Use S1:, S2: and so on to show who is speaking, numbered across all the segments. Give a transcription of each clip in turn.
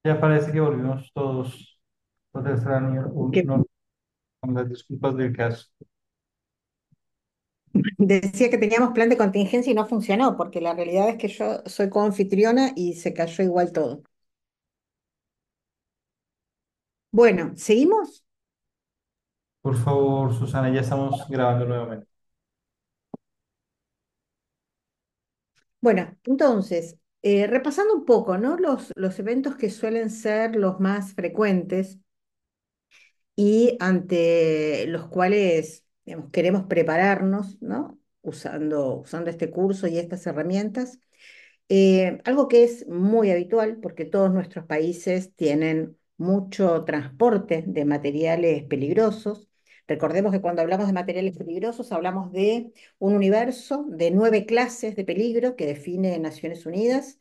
S1: Ya parece que volvimos todos por extraño,
S2: Que
S1: con las disculpas del caso.
S2: decía que teníamos plan de contingencia y no funcionó, porque la realidad es que yo soy coanfitriona y se cayó igual todo. Bueno, ¿seguimos?
S1: Por favor, Susana, ya estamos grabando nuevamente.
S2: Bueno, entonces, repasando un poco, ¿no? Los eventos que suelen ser los más frecuentes y ante los cuales, digamos, queremos prepararnos, ¿no? Usando este curso y estas herramientas. Algo que es muy habitual porque todos nuestros países tienen mucho transporte de materiales peligrosos. Recordemos que cuando hablamos de materiales peligrosos hablamos de un universo de 9 clases de peligro que define Naciones Unidas,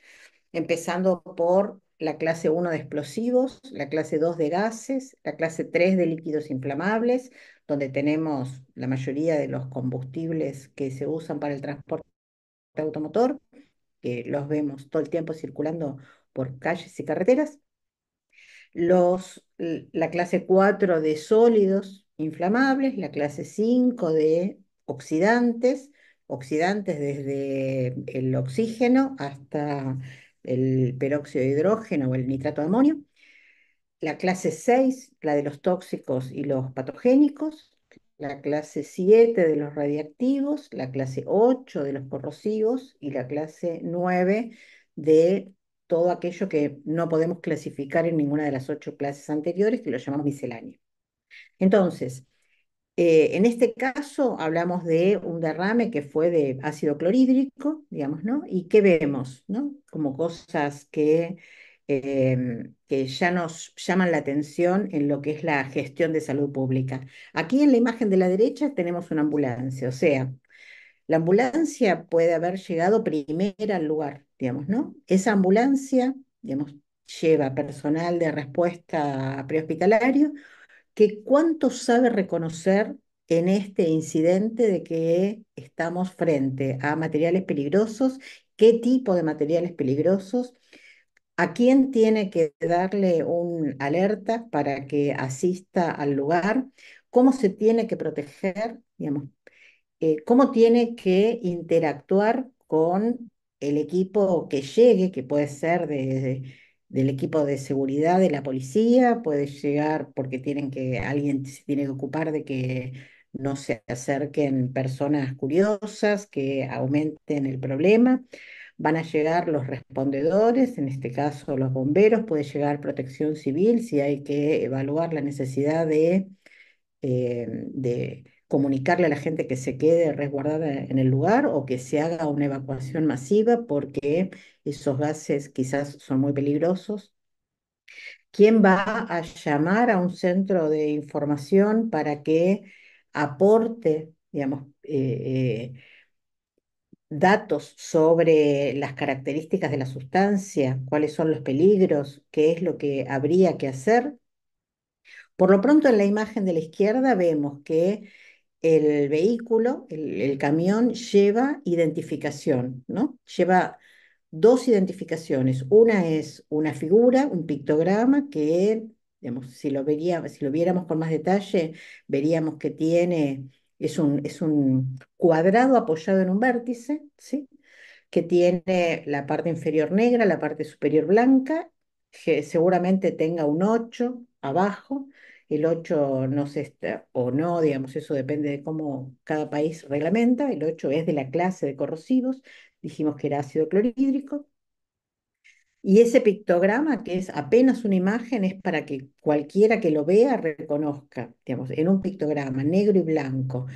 S2: empezando por la clase 1 de explosivos, la clase 2 de gases, la clase 3 de líquidos inflamables, donde tenemos la mayoría de los combustibles que se usan para el transporte automotor, que los vemos todo el tiempo circulando por calles y carreteras. La clase 4 de sólidos inflamables, la clase 5 de oxidantes, oxidantes desde el oxígeno hasta el peróxido de hidrógeno o el nitrato de amonio, la clase 6 la de los tóxicos y los patogénicos, la clase 7 de los radiactivos, la clase 8 de los corrosivos y la clase 9 de todo aquello que no podemos clasificar en ninguna de las 8 clases anteriores, que lo llamamos misceláneo. Entonces, en este caso hablamos de un derrame que fue de ácido clorhídrico, digamos, ¿no? ¿Y qué vemos, ¿no? Como cosas que ya nos llaman la atención en lo que es la gestión de salud pública. Aquí en la imagen de la derecha tenemos una ambulancia, o sea, la ambulancia puede haber llegado primera al lugar, digamos, ¿no? Esa ambulancia, digamos, lleva personal de respuesta prehospitalario que cuánto sabe reconocer en este incidente de que estamos frente a materiales peligrosos, qué tipo de materiales peligrosos, a quién tiene que darle un alerta para que asista al lugar, cómo se tiene que proteger, digamos, cómo tiene que interactuar con el equipo que llegue, que puede ser del equipo de seguridad de la policía, puede llegar porque alguien se tiene que ocupar de que no se acerquen personas curiosas que aumenten el problema. Van a llegar los respondedores, en este caso los bomberos, puede llegar protección civil si hay que evaluar la necesidad de comunicarle a la gente que se quede resguardada en el lugar o que se haga una evacuación masiva porque esos gases quizás son muy peligrosos. ¿Quién va a llamar a un centro de información para que aporte, digamos, datos sobre las características de la sustancia, cuáles son los peligros, qué es lo que habría que hacer? Por lo pronto, en la imagen de la izquierda vemos que el vehículo, el camión, lleva identificación, ¿no? Lleva dos identificaciones. Una es una figura, un pictograma que, digamos, si lo viéramos con más detalle, veríamos que es un cuadrado apoyado en un vértice, ¿sí? Que tiene la parte inferior negra, la parte superior blanca, que seguramente tenga un 8 abajo. El 8 no se está, o no, digamos, eso depende de cómo cada país reglamenta. El 8 es de la clase de corrosivos, dijimos que era ácido clorhídrico. Y ese pictograma, que es apenas una imagen, es para que cualquiera que lo vea reconozca, digamos, en un pictograma negro y blanco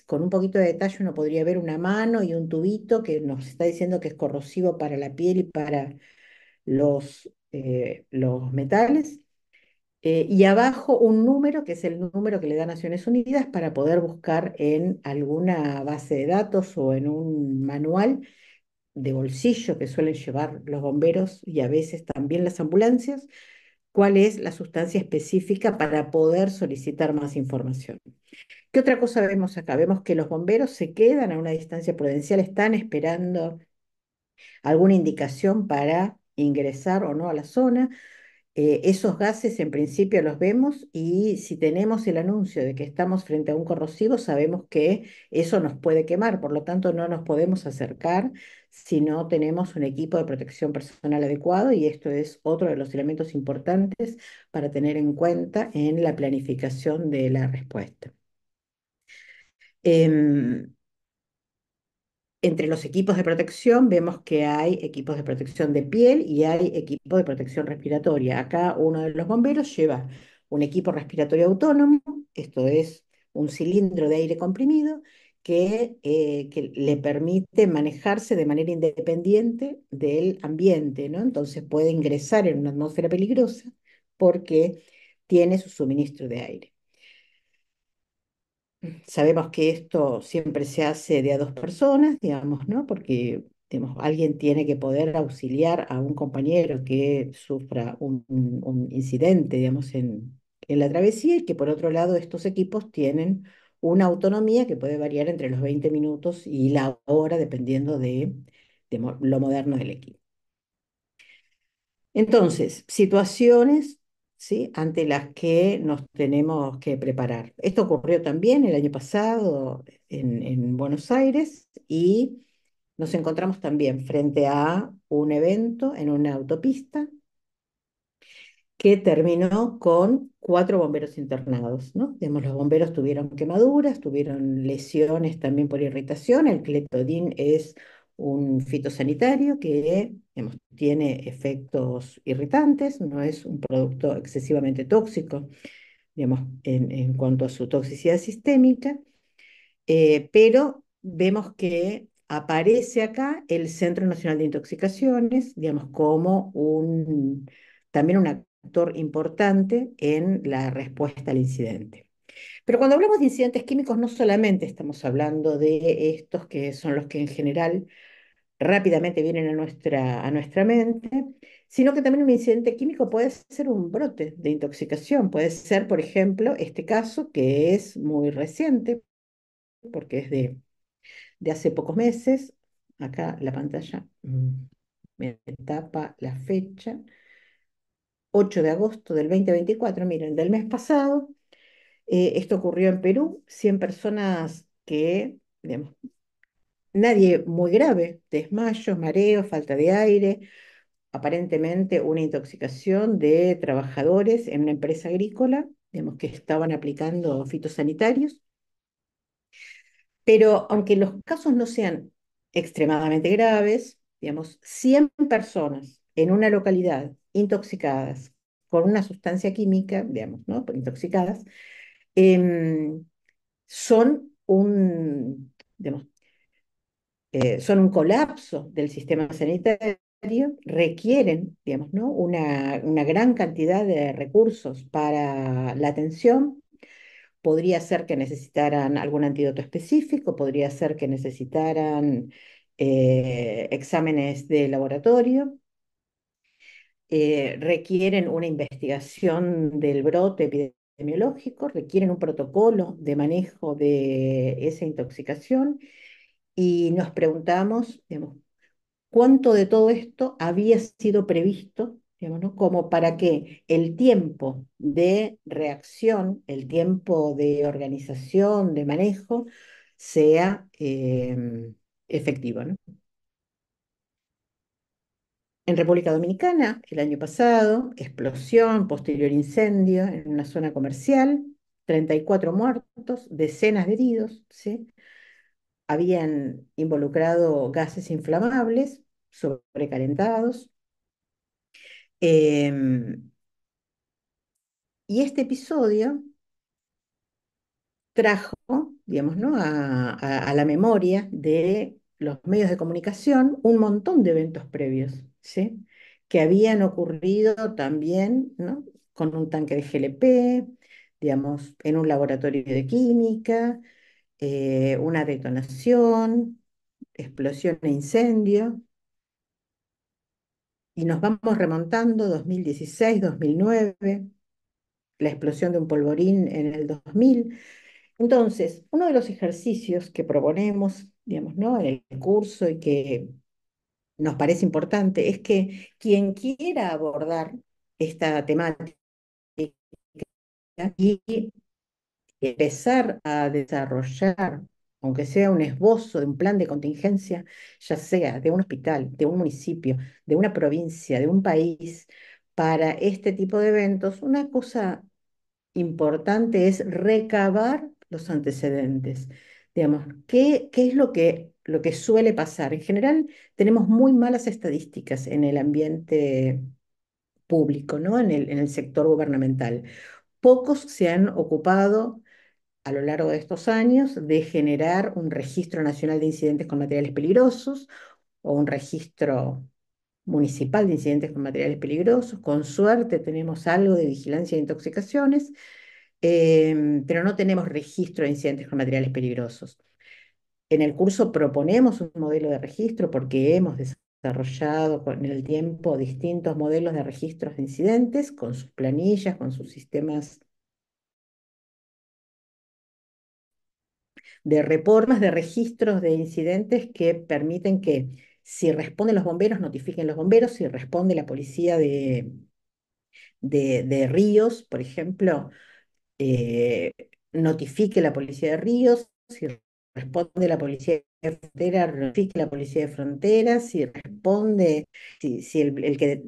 S2: con un poquito de detalle uno podría ver una mano y un tubito que nos está diciendo que es corrosivo para la piel y para los metales. Y abajo un número, que es el número que le da Naciones Unidas para poder buscar en alguna base de datos o en un manual de bolsillo que suelen llevar los bomberos y a veces también las ambulancias, cuál es la sustancia específica para poder solicitar más información. ¿Qué otra cosa vemos acá? Vemos que los bomberos se quedan a una distancia prudencial, están esperando alguna indicación para ingresar o no a la zona. Esos gases en principio los vemos y si tenemos el anuncio de que estamos frente a un corrosivo, sabemos que eso nos puede quemar, por lo tanto no nos podemos acercar si no tenemos un equipo de protección personal adecuado y esto es otro de los elementos importantes para tener en cuenta en la planificación de la respuesta. Em, Entre los equipos de protección vemos que hay equipos de protección de piel y hay equipos de protección respiratoria. Acá uno de los bomberos lleva un equipo respiratorio autónomo, esto es un cilindro de aire comprimido que le permite manejarse de manera independiente del ambiente, ¿no? Entonces puede ingresar en una atmósfera peligrosa porque tiene su suministro de aire. Sabemos que esto siempre se hace de a dos personas, digamos, ¿no? Porque digamos, alguien tiene que poder auxiliar a un compañero que sufra un incidente, digamos, en la travesía y que por otro lado estos equipos tienen una autonomía que puede variar entre los 20 minutos y la hora, dependiendo de lo moderno del equipo. Entonces, situaciones, ¿sí?, ante las que nos tenemos que preparar. Esto ocurrió también el año pasado en Buenos Aires y nos encontramos también frente a un evento en una autopista que terminó con 4 bomberos internados, ¿no? Digamos, los bomberos tuvieron quemaduras, tuvieron lesiones también por irritación. El cletodín es un fitosanitario que, digamos, tiene efectos irritantes, no es un producto excesivamente tóxico, digamos, en cuanto a su toxicidad sistémica, pero vemos que aparece acá el Centro Nacional de Intoxicaciones, digamos, como también un actor importante en la respuesta al incidente. Pero cuando hablamos de incidentes químicos, no solamente estamos hablando de estos que son los que en general rápidamente vienen a nuestra mente, sino que también un incidente químico puede ser un brote de intoxicación. Puede ser, por ejemplo, este caso que es muy reciente, porque es de hace pocos meses. Acá la pantalla me tapa la fecha. 8 de agosto del 2024, miren, del mes pasado. Esto ocurrió en Perú, 100 personas que, digamos, nadie muy grave, desmayos, mareos, falta de aire, aparentemente una intoxicación de trabajadores en una empresa agrícola, digamos, que estaban aplicando fitosanitarios. Pero aunque los casos no sean extremadamente graves, digamos, 100 personas en una localidad intoxicadas con una sustancia química, digamos, ¿no?, por intoxicadas, em, son digamos, son un colapso del sistema sanitario, requieren, digamos, ¿no?, una gran cantidad de recursos para la atención. Podría ser que necesitaran algún antídoto específico, podría ser que necesitaran exámenes de laboratorio, requieren una investigación del brote epidemiológico, requieren un protocolo de manejo de esa intoxicación y nos preguntamos, digamos, cuánto de todo esto había sido previsto, digamos, ¿no?, como para que el tiempo de reacción, el tiempo de organización, de manejo, sea efectivo, ¿no? En República Dominicana, el año pasado, explosión, posterior incendio en una zona comercial, 34 muertos, decenas de heridos, ¿sí? Habían involucrado gases inflamables, sobrecalentados. Em, y este episodio trajo, digamos, ¿no?, a la memoria de los medios de comunicación un montón de eventos previos, ¿sí?, que habían ocurrido también, ¿no?, con un tanque de GLP, digamos, en un laboratorio de química, una detonación, explosión e incendio, y nos vamos remontando 2016, 2009, la explosión de un polvorín en el 2000. Entonces, uno de los ejercicios que proponemos, digamos, ¿no?, en el curso y que nos parece importante es que quien quiera abordar esta temática y empezar a desarrollar, aunque sea un esbozo de un plan de contingencia, ya sea de un hospital, de un municipio, de una provincia, de un país, para este tipo de eventos, una cosa importante es recabar los antecedentes. Digamos, ¿qué es lo que suele pasar? En general, tenemos muy malas estadísticas en el ambiente público, ¿no? En el sector gubernamental. Pocos se han ocupado a lo largo de estos años de generar un registro nacional de incidentes con materiales peligrosos o un registro municipal de incidentes con materiales peligrosos. Con suerte tenemos algo de vigilancia de intoxicaciones, pero no tenemos registro de incidentes con materiales peligrosos. En el curso proponemos un modelo de registro porque hemos desarrollado con el tiempo distintos modelos de registros de incidentes con sus planillas, con sus sistemas de reformas de registros de incidentes que permiten que si responden los bomberos, notifiquen los bomberos, si responde la policía de ríos, por ejemplo, eh, notifique la policía de ríos, si responde la policía de frontera, notifique la policía de frontera, si responde, si el que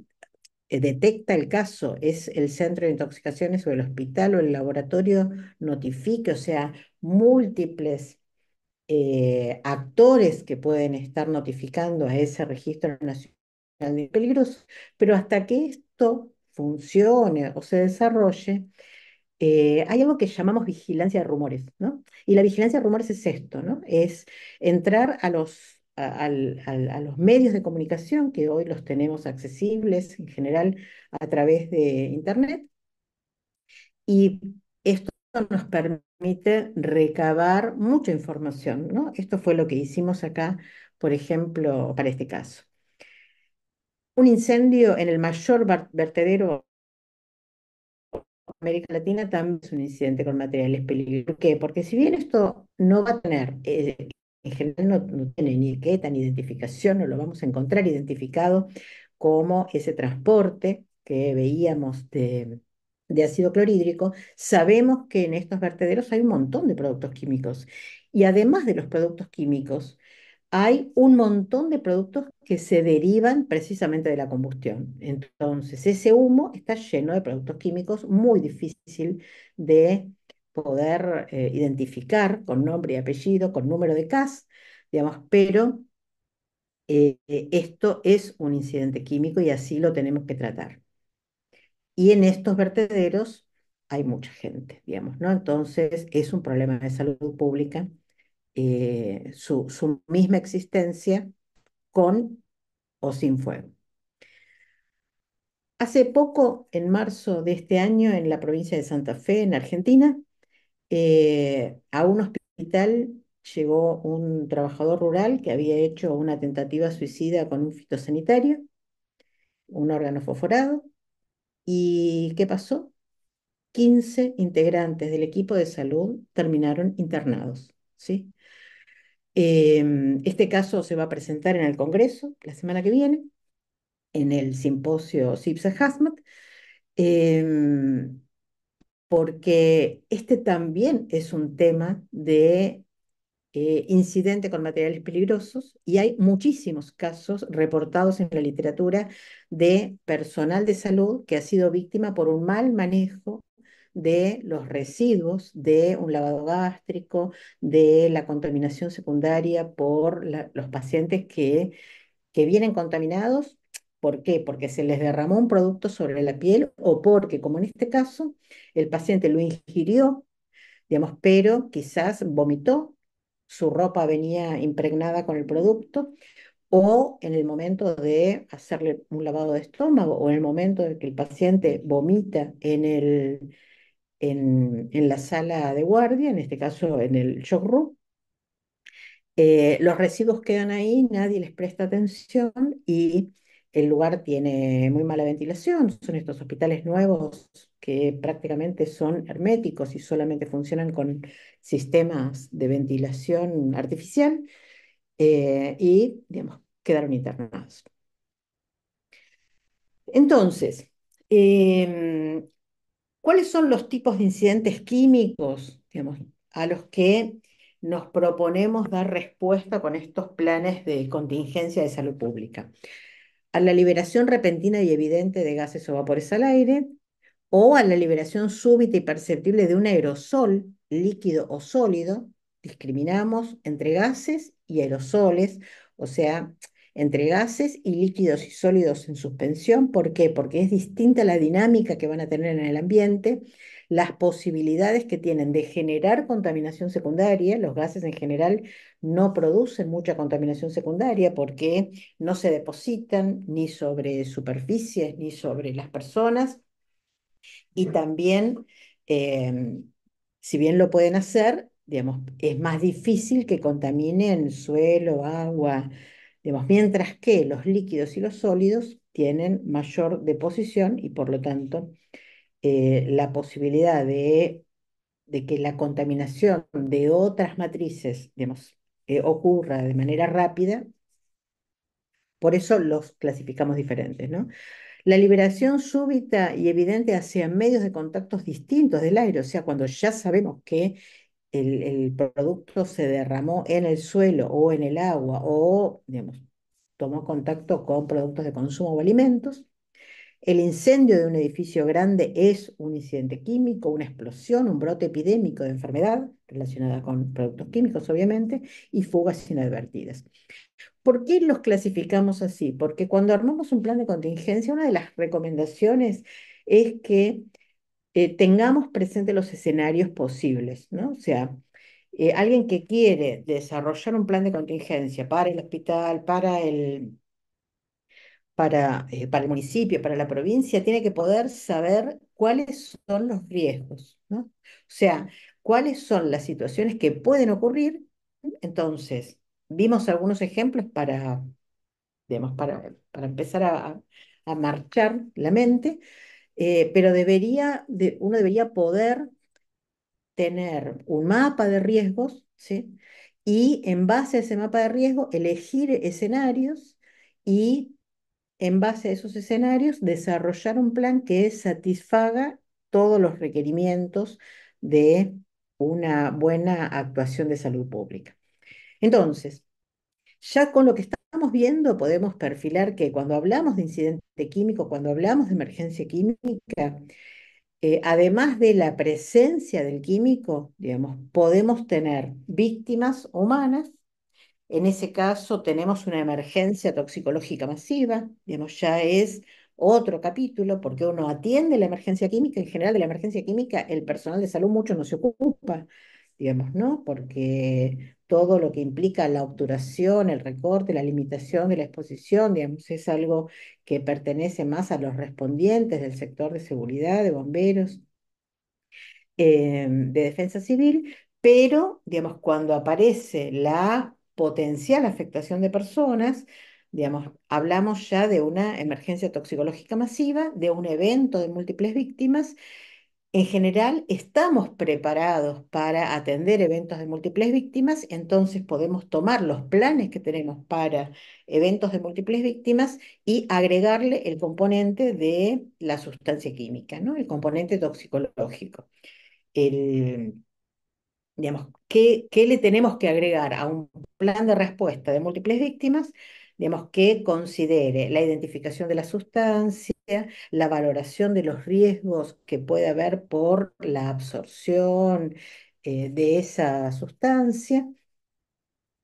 S2: detecta el caso es el centro de intoxicaciones o el hospital o el laboratorio, notifique, o sea, múltiples actores que pueden estar notificando a ese registro nacional de peligros, pero hasta que esto funcione o se desarrolle, hay algo que llamamos vigilancia de rumores, ¿no? Y la vigilancia de rumores es esto, ¿no? Es entrar a los medios de comunicación, que hoy los tenemos accesibles en general a través de Internet, y esto nos permite recabar mucha información, ¿no? Esto fue lo que hicimos acá, por ejemplo, para este caso. Un incendio en el mayor vertedero América Latina también es un incidente con materiales peligrosos. ¿Por qué? Porque si bien esto no va a tener, en general no tiene ni etiqueta ni identificación, no lo vamos a encontrar identificado como ese transporte que veíamos de ácido clorhídrico, sabemos que en estos vertederos hay un montón de productos químicos. Y además de los productos químicos, hay un montón de productos que se derivan precisamente de la combustión. Entonces, ese humo está lleno de productos químicos, muy difícil de poder identificar con nombre y apellido, con número de CAS, digamos, pero esto es un incidente químico y así lo tenemos que tratar. Y en estos vertederos hay mucha gente, digamos, ¿no? Entonces, es un problema de salud pública, su misma existencia con o sin fuego. Hace poco, en marzo de este año, en la provincia de Santa Fe, en Argentina, a un hospital llegó un trabajador rural que había hecho una tentativa suicida con un fitosanitario, un órgano fosforado. ¿Y qué pasó? 15 integrantes del equipo de salud terminaron internados, ¿sí? Este caso se va a presentar en el Congreso la semana que viene, en el simposio CIPSA-HAZMAT, em, porque este también es un tema de incidente con materiales peligrosos y hay muchísimos casos reportados en la literatura de personal de salud que ha sido víctima por un mal manejo de los residuos de un lavado gástrico, de la contaminación secundaria por los pacientes que vienen contaminados. ¿Por qué? Porque se les derramó un producto sobre la piel o porque, como en este caso, el paciente lo ingirió, digamos, pero quizás vomitó, su ropa venía impregnada con el producto, o en el momento de hacerle un lavado de estómago, o en el momento de que el paciente vomita en la sala de guardia, en este caso en el shock room, los residuos quedan ahí, nadie les presta atención y el lugar tiene muy mala ventilación. Son estos hospitales nuevos que prácticamente son herméticos y solamente funcionan con sistemas de ventilación artificial. Y, digamos, quedaron internados. Entonces, em, ¿cuáles son los tipos de incidentes químicos, digamos, a los que nos proponemos dar respuesta con estos planes de contingencia de salud pública? A la liberación repentina y evidente de gases o vapores al aire, o a la liberación súbita y perceptible de un aerosol, líquido o sólido. Discriminamos entre gases y aerosoles, o sea, entre gases y líquidos y sólidos en suspensión. ¿Por qué? Porque es distinta la dinámica que van a tener en el ambiente, las posibilidades que tienen de generar contaminación secundaria. Los gases en general no producen mucha contaminación secundaria porque no se depositan ni sobre superficies ni sobre las personas, y también, si bien lo pueden hacer, digamos, es más difícil que contaminen suelo, agua, digamos, mientras que los líquidos y los sólidos tienen mayor deposición y por lo tanto la posibilidad de que la contaminación de otras matrices, digamos, ocurra de manera rápida, por eso los clasificamos diferentes, ¿no? La liberación súbita y evidente hacia medios de contactos distintos del aire, o sea, cuando ya sabemos que el producto se derramó en el suelo o en el agua o, digamos, tomó contacto con productos de consumo o alimentos. El incendio de un edificio grande es un incidente químico, una explosión, un brote epidémico de enfermedad relacionada con productos químicos, obviamente, y fugas inadvertidas. ¿Por qué los clasificamos así? Porque cuando armamos un plan de contingencia, una de las recomendaciones es que tengamos presentes los escenarios posibles, ¿no? O sea, alguien que quiere desarrollar un plan de contingencia para el hospital, para el municipio, para la provincia, tiene que poder saber cuáles son los riesgos, ¿no? O sea, cuáles son las situaciones que pueden ocurrir. Entonces, vimos algunos ejemplos digamos, para empezar a marchar la mente, pero uno debería poder tener un mapa de riesgos, ¿sí? Y en base a ese mapa de riesgo, elegir escenarios y en base a esos escenarios desarrollar un plan que satisfaga todos los requerimientos de una buena actuación de salud pública. Entonces, ya con lo que estamos viendo, podemos perfilar que cuando hablamos de incidente químico, cuando hablamos de emergencia química, además de la presencia del químico, digamos, podemos tener víctimas humanas. En ese caso tenemos una emergencia toxicológica masiva, digamos, ya es otro capítulo, porque uno atiende la emergencia química. En general, de la emergencia química el personal de salud mucho no se ocupa, digamos, ¿no? Porque todo lo que implica la obturación, el recorte, la limitación de la exposición, digamos, es algo que pertenece más a los respondientes del sector de seguridad, de bomberos, de defensa civil, pero, digamos, cuando aparece la potencial afectación de personas, digamos, hablamos ya de una emergencia toxicológica masiva, de un evento de múltiples víctimas. En general, estamos preparados para atender eventos de múltiples víctimas, entonces podemos tomar los planes que tenemos para eventos de múltiples víctimas y agregarle el componente de la sustancia química, ¿no? El componente toxicológico. El, digamos, ¿qué le tenemos que agregar a un plan de respuesta de múltiples víctimas? Digamos, que considere la identificación de la sustancia, la valoración de los riesgos que puede haber por la absorción de esa sustancia,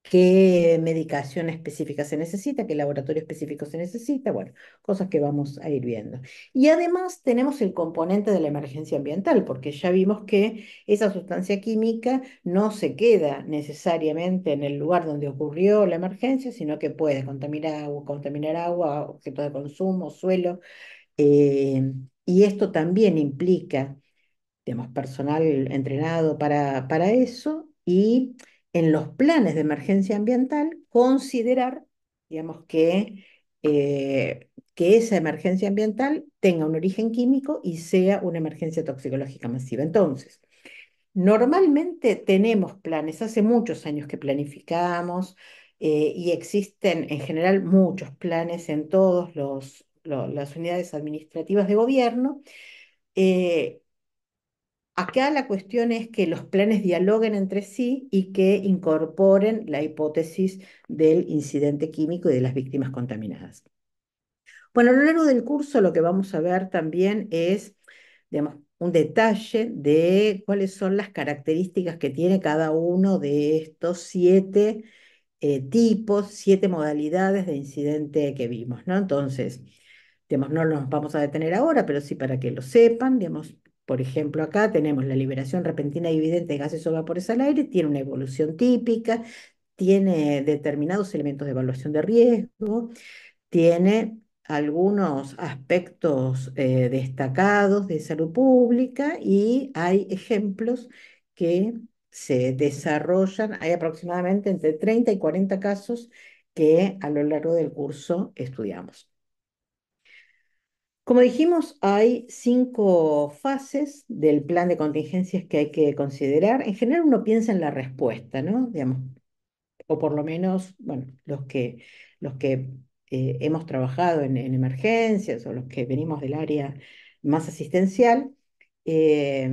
S2: qué medicación específica se necesita, qué laboratorio específico se necesita, bueno, cosas que vamos a ir viendo. Y además tenemos el componente de la emergencia ambiental, porque ya vimos que esa sustancia química no se queda necesariamente en el lugar donde ocurrió la emergencia, sino que puede contaminar agua, objetos de consumo, suelo, y esto también implica, digamos, personal entrenado para eso, y en los planes de emergencia ambiental considerar, digamos, que esa emergencia ambiental tenga un origen químico y sea una emergencia toxicológica masiva. Entonces, normalmente tenemos planes, hace muchos años que planificamos, y existen en general muchos planes en todas las unidades administrativas de gobierno. Eh, Acá la cuestión es que los planes dialoguen entre sí y que incorporen la hipótesis del incidente químico y de las víctimas contaminadas. Bueno, a lo largo del curso lo que vamos a ver también es, digamos, un detalle de cuáles son las características que tiene cada uno de estos siete tipos, siete modalidades de incidente que vimos, ¿no? Entonces, digamos, no nos vamos a detener ahora, pero sí para que lo sepan, digamos, por ejemplo, acá tenemos la liberación repentina y evidente de gases o vapores al aire, tiene una evolución típica, tiene determinados elementos de evaluación de riesgo, tiene algunos aspectos destacados de salud pública y hay ejemplos que se desarrollan, hay aproximadamente entre 30 y 40 casos que a lo largo del curso estudiamos. Como dijimos, hay 5 fases del plan de contingencias que hay que considerar. En general uno piensa en la respuesta, ¿no? Digamos, o por lo menos, bueno, los que hemos trabajado en emergencias o los que venimos del área más asistencial, eh,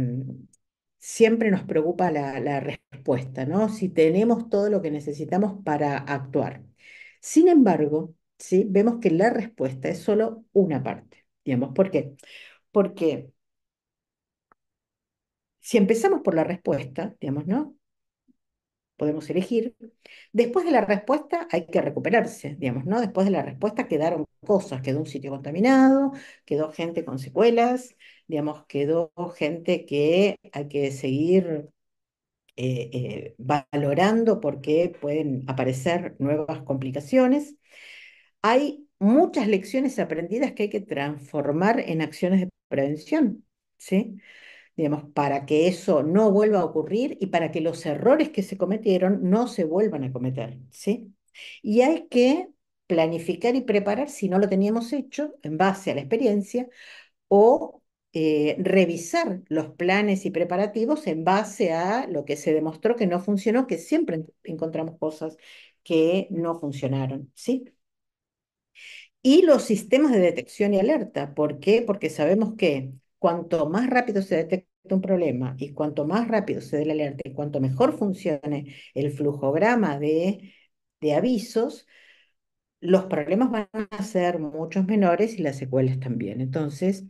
S2: siempre nos preocupa la respuesta, ¿no? Si tenemos todo lo que necesitamos para actuar. Sin embargo, ¿sí? Vemos que la respuesta es solo una parte, digamos, ¿por qué? Porque si empezamos por la respuesta, digamos, ¿no? Podemos elegir. Después de la respuesta hay que recuperarse, digamos, ¿no? Después de la respuesta quedaron cosas, quedó un sitio contaminado, quedó gente con secuelas, digamos, quedó gente que hay que seguir valorando porque pueden aparecer nuevas complicaciones. Hay muchas lecciones aprendidas que hay que transformar en acciones de prevención, ¿sí? Digamos, para que eso no vuelva a ocurrir y para que los errores que se cometieron no se vuelvan a cometer, ¿sí? Y hay que planificar y preparar, si no lo teníamos hecho, en base a la experiencia, o revisar los planes y preparativos en base a lo que se demostró que no funcionó, que siempre encontramos cosas que no funcionaron, ¿sí? Y los sistemas de detección y alerta. ¿Por qué? Porque sabemos que cuanto más rápido se detecta un problema y cuanto más rápido se dé la alerta y cuanto mejor funcione el flujograma de avisos, los problemas van a ser muchos menores y las secuelas también. Entonces,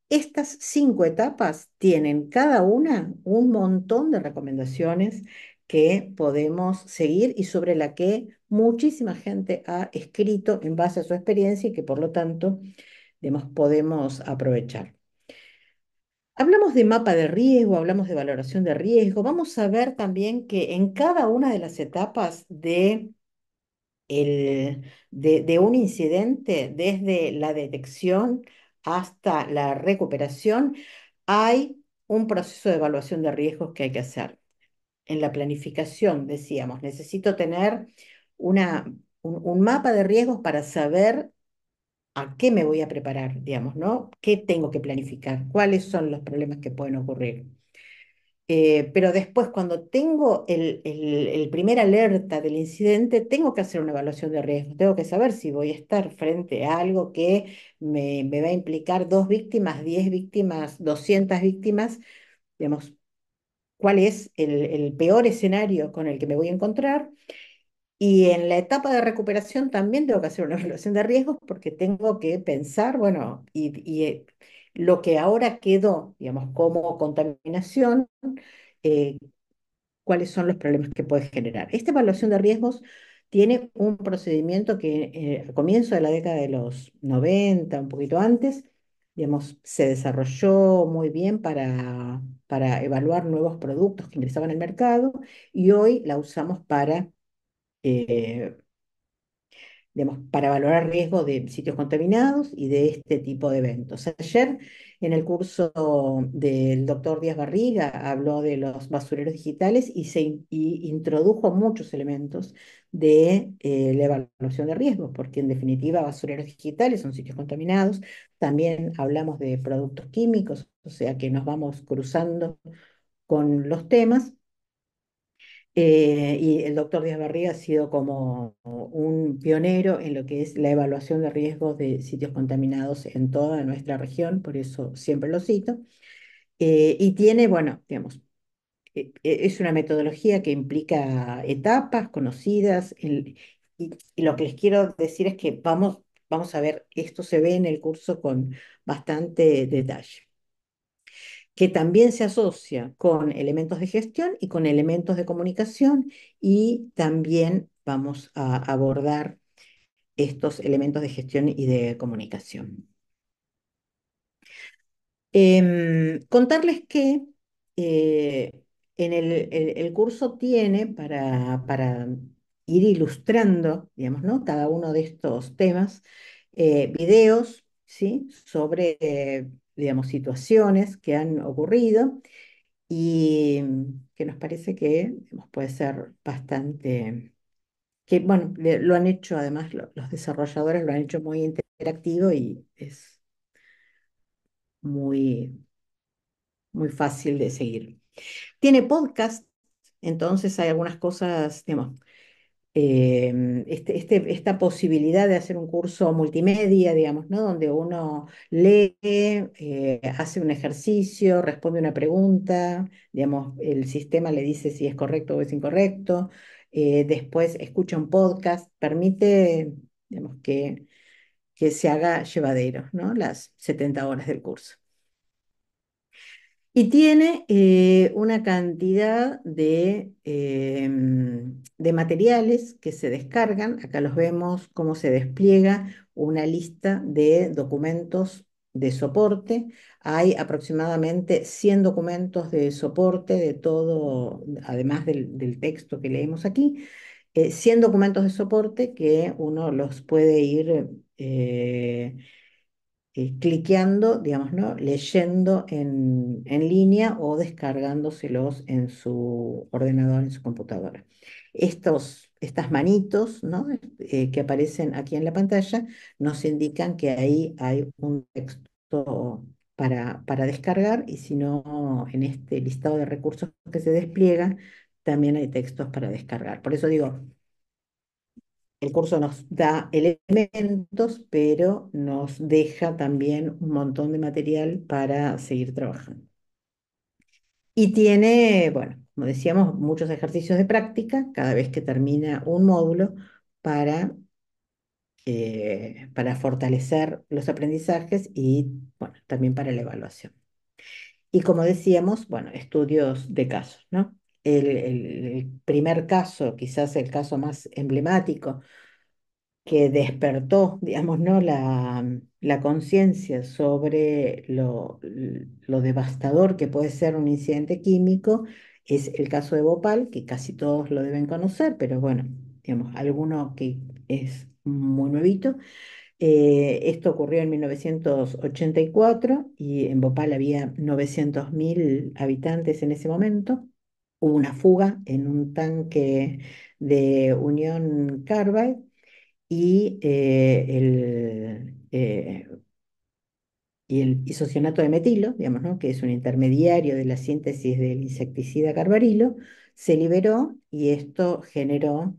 S2: estas 5 etapas tienen cada una un montón de recomendaciones que podemos seguir y sobre la que muchísima gente ha escrito en base a su experiencia y que por lo tanto, digamos, podemos aprovechar. Hablamos de mapa de riesgo, hablamos de valoración de riesgo. Vamos a ver también que en cada una de las etapas de un incidente, desde la detección hasta la recuperación, hay un proceso de evaluación de riesgos que hay que hacer. En la planificación, decíamos, necesito tener un mapa de riesgos para saber a qué me voy a preparar, digamos, ¿no? ¿Qué tengo que planificar? ¿Cuáles son los problemas que pueden ocurrir? Pero después, cuando tengo el primer alerta del incidente, tengo que hacer una evaluación de riesgo. Tengo que saber si voy a estar frente a algo que me va a implicar 2 víctimas, 10 víctimas, 200 víctimas. Digamos, cuál es el peor escenario con el que me voy a encontrar. Y en la etapa de recuperación también tengo que hacer una evaluación de riesgos porque tengo que pensar, bueno, lo que ahora quedó, digamos, como contaminación, eh, cuáles son los problemas que puede generar. Esta evaluación de riesgos tiene un procedimiento que al comienzo de la década de los 90, un poquito antes, digamos, se desarrolló muy bien para evaluar nuevos productos que ingresaban al mercado y hoy la usamos eh, digamos, para valorar riesgo de sitios contaminados y de este tipo de eventos. Ayer, en el curso del doctor Díaz Barriga, habló de los basureros digitales y introdujo muchos elementos de la evaluación de riesgos, porque en definitiva basureros digitales son sitios contaminados. También hablamos de productos químicos, o sea que nos vamos cruzando con los temas. Y el doctor Díaz Barriga ha sido como un pionero en lo que es la evaluación de riesgos de sitios contaminados en toda nuestra región, por eso siempre lo cito. Y tiene, bueno, digamos, es una metodología que implica etapas conocidas. Y lo que les quiero decir es que vamos a ver, esto se ve en el curso con bastante detalle, que también se asocia con elementos de gestión y con elementos de comunicación, y también vamos a abordar estos elementos de gestión y de comunicación. Contarles que en el curso tiene para ir ilustrando, digamos, ¿no? Cada uno de estos temas, videos, ¿sí? Sobre, digamos, situaciones que han ocurrido y que nos parece que, digamos, puede ser bastante, que bueno, lo han hecho además, los desarrolladores lo han hecho muy interactivo y es muy, muy fácil de seguir. Tiene podcast, entonces hay algunas cosas, digamos, esta posibilidad de hacer un curso multimedia, digamos, ¿no? Donde uno lee, hace un ejercicio, responde una pregunta, digamos, el sistema le dice si es correcto o es incorrecto, después escucha un podcast, permite, digamos, que se haga llevadero, ¿no? Las 70 horas del curso. Y tiene una cantidad de materiales que se descargan. Acá los vemos cómo se despliega una lista de documentos de soporte. Hay aproximadamente 100 documentos de soporte de todo, además del texto que leemos aquí, 100 documentos de soporte que uno los puede ir cliqueando, digamos, ¿no? Leyendo en línea o descargándoselos en su ordenador, en su computadora. Estas manitos, ¿no? Que aparecen aquí en la pantalla nos indican que ahí hay un texto para descargar, y si no, en este listado de recursos que se despliega, también hay textos para descargar. Por eso digo, el curso nos da elementos, pero nos deja también un montón de material para seguir trabajando. Y tiene, bueno, como decíamos, muchos ejercicios de práctica cada vez que termina un módulo para, para fortalecer los aprendizajes y, bueno, también para la evaluación. Y como decíamos, bueno, estudios de casos, ¿no? El primer caso, quizás el caso más emblemático, que despertó, digamos, ¿no? La conciencia sobre lo devastador que puede ser un incidente químico, es el caso de Bhopal, que casi todos lo deben conocer, pero bueno, digamos, alguno que es muy nuevito. Esto ocurrió en 1984 y en Bhopal había 900.000 habitantes en ese momento. Hubo una fuga en un tanque de Union Carbide, y el isocianato de metilo, digamos, ¿no? Que es un intermediario de la síntesis del insecticida carbarilo, se liberó y esto generó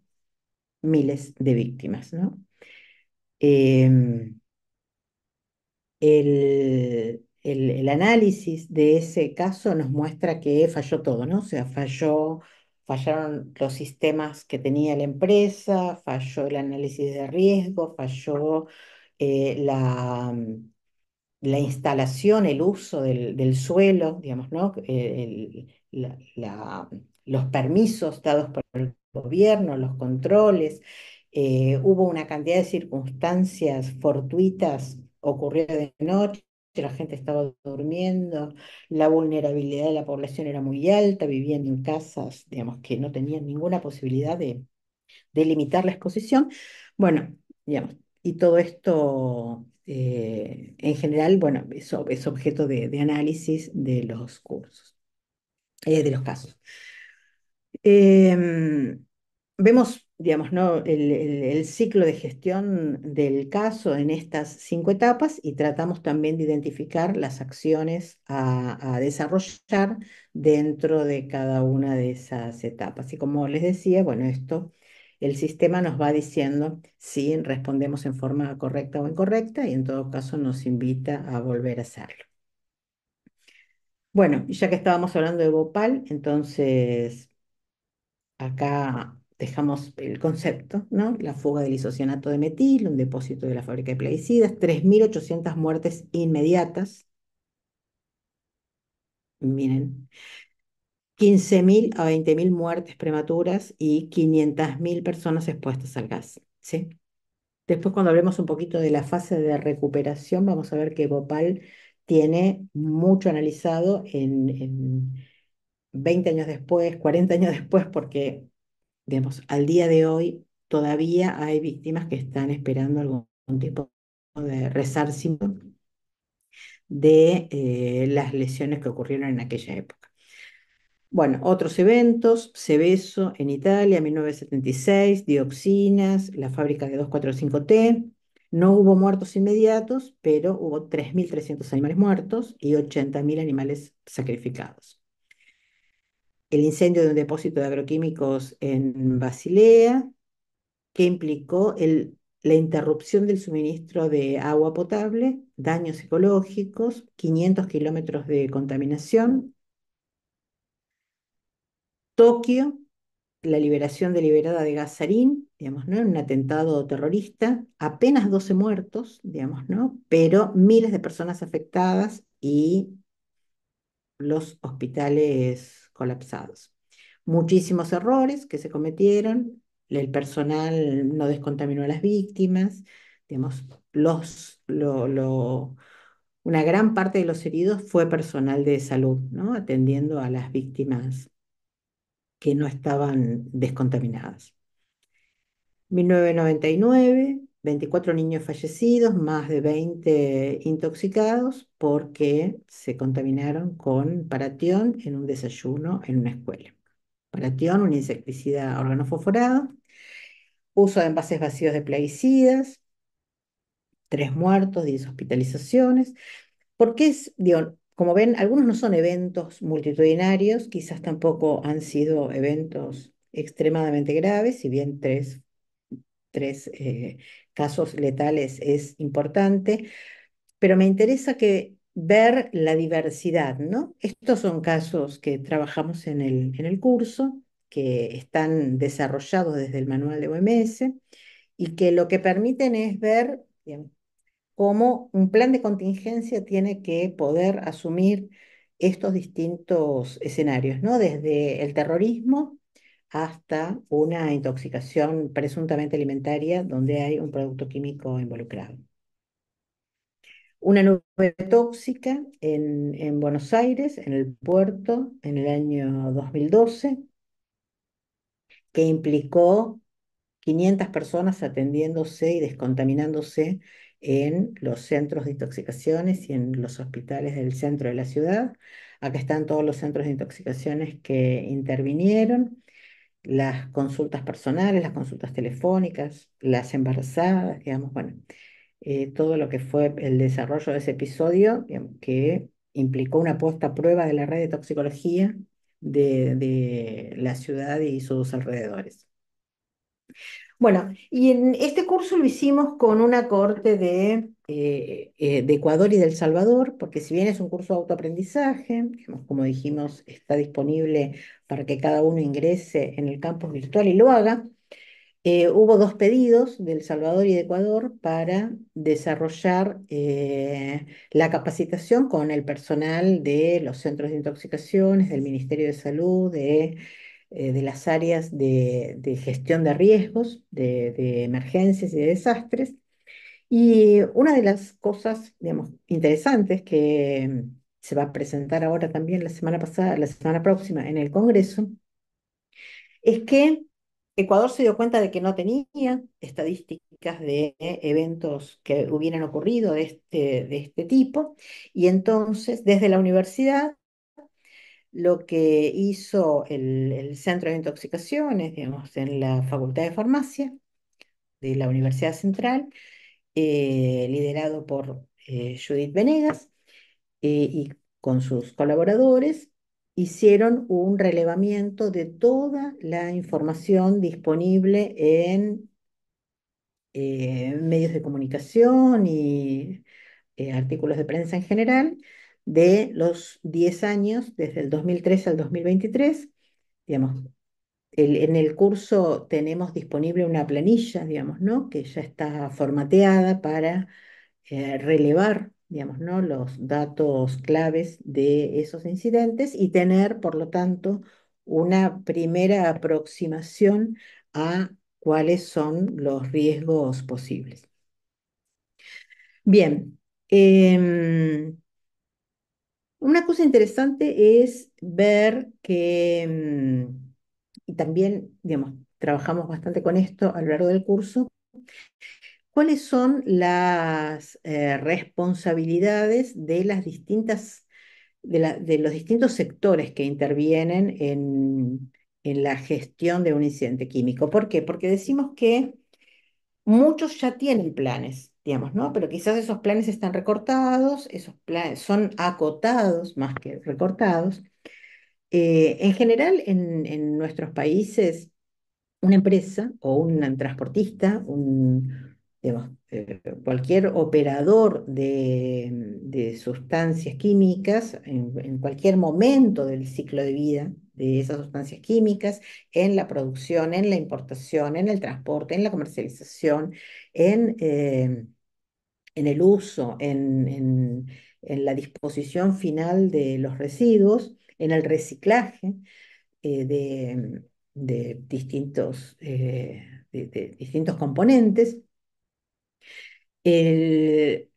S2: miles de víctimas, ¿no? Em, el análisis de ese caso nos muestra que falló todo, ¿no? O sea, fallaron los sistemas que tenía la empresa, falló el análisis de riesgo, falló la instalación, el uso del suelo, digamos, ¿no? Los permisos dados por el gobierno, los controles. Hubo una cantidad de circunstancias fortuitas, ocurrió de noche, la gente estaba durmiendo, la vulnerabilidad de la población era muy alta, vivían en casas, digamos, que no tenían ninguna posibilidad de limitar la exposición. Bueno, digamos, y todo esto, en general, bueno, es objeto de análisis de los cursos, de los casos. Em, vemos, digamos, ¿no? El ciclo de gestión del caso en estas 5 etapas y tratamos también de identificar las acciones a desarrollar dentro de cada una de esas etapas. Y como les decía, bueno, esto, el sistema nos va diciendo si respondemos en forma correcta o incorrecta y en todo caso nos invita a volver a hacerlo. Bueno, y ya que estábamos hablando de Bhopal, entonces acá dejamos el concepto, ¿no? La fuga del isocianato de metil, un depósito de la fábrica de plaguicidas, 3.800 muertes inmediatas, miren, 15.000 a 20.000 muertes prematuras y 500.000 personas expuestas al gas, ¿sí? Después, cuando hablemos un poquito de la fase de recuperación, vamos a ver que Bhopal tiene mucho analizado en 20 años después, 40 años después, porque digamos, al día de hoy todavía hay víctimas que están esperando algún tipo de resarcimiento de las lesiones que ocurrieron en aquella época. Bueno, otros eventos, Seveso en Italia, 1976, dioxinas, la fábrica de 245T. No hubo muertos inmediatos, pero hubo 3.300 animales muertos y 80.000 animales sacrificados. El incendio de un depósito de agroquímicos en Basilea, que implicó la interrupción del suministro de agua potable, daños ecológicos, 500 kilómetros de contaminación. Tokio, la liberación deliberada de gas sarín, digamos, ¿no? En un atentado terrorista, apenas 12 muertos, digamos, ¿no? Pero miles de personas afectadas y los hospitales colapsados. Muchísimos errores que se cometieron, el personal no descontaminó a las víctimas, digamos, una gran parte de los heridos fue personal de salud, ¿no? Atendiendo a las víctimas que no estaban descontaminadas. 1999, 24 niños fallecidos, más de 20 intoxicados porque se contaminaron con paratión en un desayuno en una escuela. Paratión, un insecticida organofosforado, uso de envases vacíos de plaguicidas, 3 muertos, 10 hospitalizaciones. Porque digo, como ven, algunos no son eventos multitudinarios, quizás tampoco han sido eventos extremadamente graves, si bien tres casos letales es importante, pero me interesa ver la diversidad, ¿no? Estos son casos que trabajamos en el curso, que están desarrollados desde el manual de OMS y que lo que permiten es ver, digamos, cómo un plan de contingencia tiene que poder asumir estos distintos escenarios, ¿no? Desde el terrorismo hasta una intoxicación presuntamente alimentaria donde hay un producto químico involucrado. Una nube tóxica en Buenos Aires, en el puerto, en el año 2012, que implicó 500 personas atendiéndose y descontaminándose en los centros de intoxicaciones y en los hospitales del centro de la ciudad. Acá están todos los centros de intoxicaciones que intervinieron, las consultas personales, las consultas telefónicas, las embarazadas, digamos, bueno, todo lo que fue el desarrollo de ese episodio, digamos, que implicó una puesta a prueba de la red de toxicología de la ciudad y sus alrededores. Bueno, y en este curso lo hicimos con una cohorte de Ecuador y de El Salvador, porque si bien es un curso de autoaprendizaje, digamos, como dijimos, está disponible para que cada uno ingrese en el campus virtual y lo haga. Hubo 2 pedidos de El Salvador y de Ecuador para desarrollar la capacitación con el personal de los centros de intoxicaciones, del Ministerio de Salud, de las áreas de gestión de riesgos, de emergencias y de desastres. Y una de las cosas, digamos, interesantes que se va a presentar ahora también la semana pasada, la semana próxima en el Congreso, es que Ecuador se dio cuenta de que no tenía estadísticas de eventos que hubieran ocurrido de este tipo, y entonces desde la universidad lo que hizo el Centro de Intoxicaciones, digamos, en la Facultad de Farmacia de la Universidad Central, liderado por Judith Venegas, y con sus colaboradores, hicieron un relevamiento de toda la información disponible en medios de comunicación y artículos de prensa en general de los 10 años, desde el 2013 al 2023. Digamos, en el curso tenemos disponible una planilla, digamos, ¿no? Que ya está formateada para relevar, digamos, ¿no? Los datos claves de esos incidentes y tener, por lo tanto, una primera aproximación a cuáles son los riesgos posibles. Bien, una cosa interesante es ver que, y también, digamos, trabajamos bastante con esto a lo largo del curso, cuáles son las responsabilidades de las distintas, de los distintos sectores que intervienen en la gestión de un incidente químico. ¿Por qué? Porque decimos que muchos ya tienen planes, digamos, ¿no? Pero quizás esos planes están recortados, esos planes son acotados más que recortados. En general, en nuestros países, una empresa o un transportista, digamos, cualquier operador de sustancias químicas, en cualquier momento del ciclo de vida de esas sustancias químicas, en la producción, en la importación, en el transporte, en la comercialización, en el uso, en la disposición final de los residuos, en el reciclaje de distintos, de distintos componentes, el-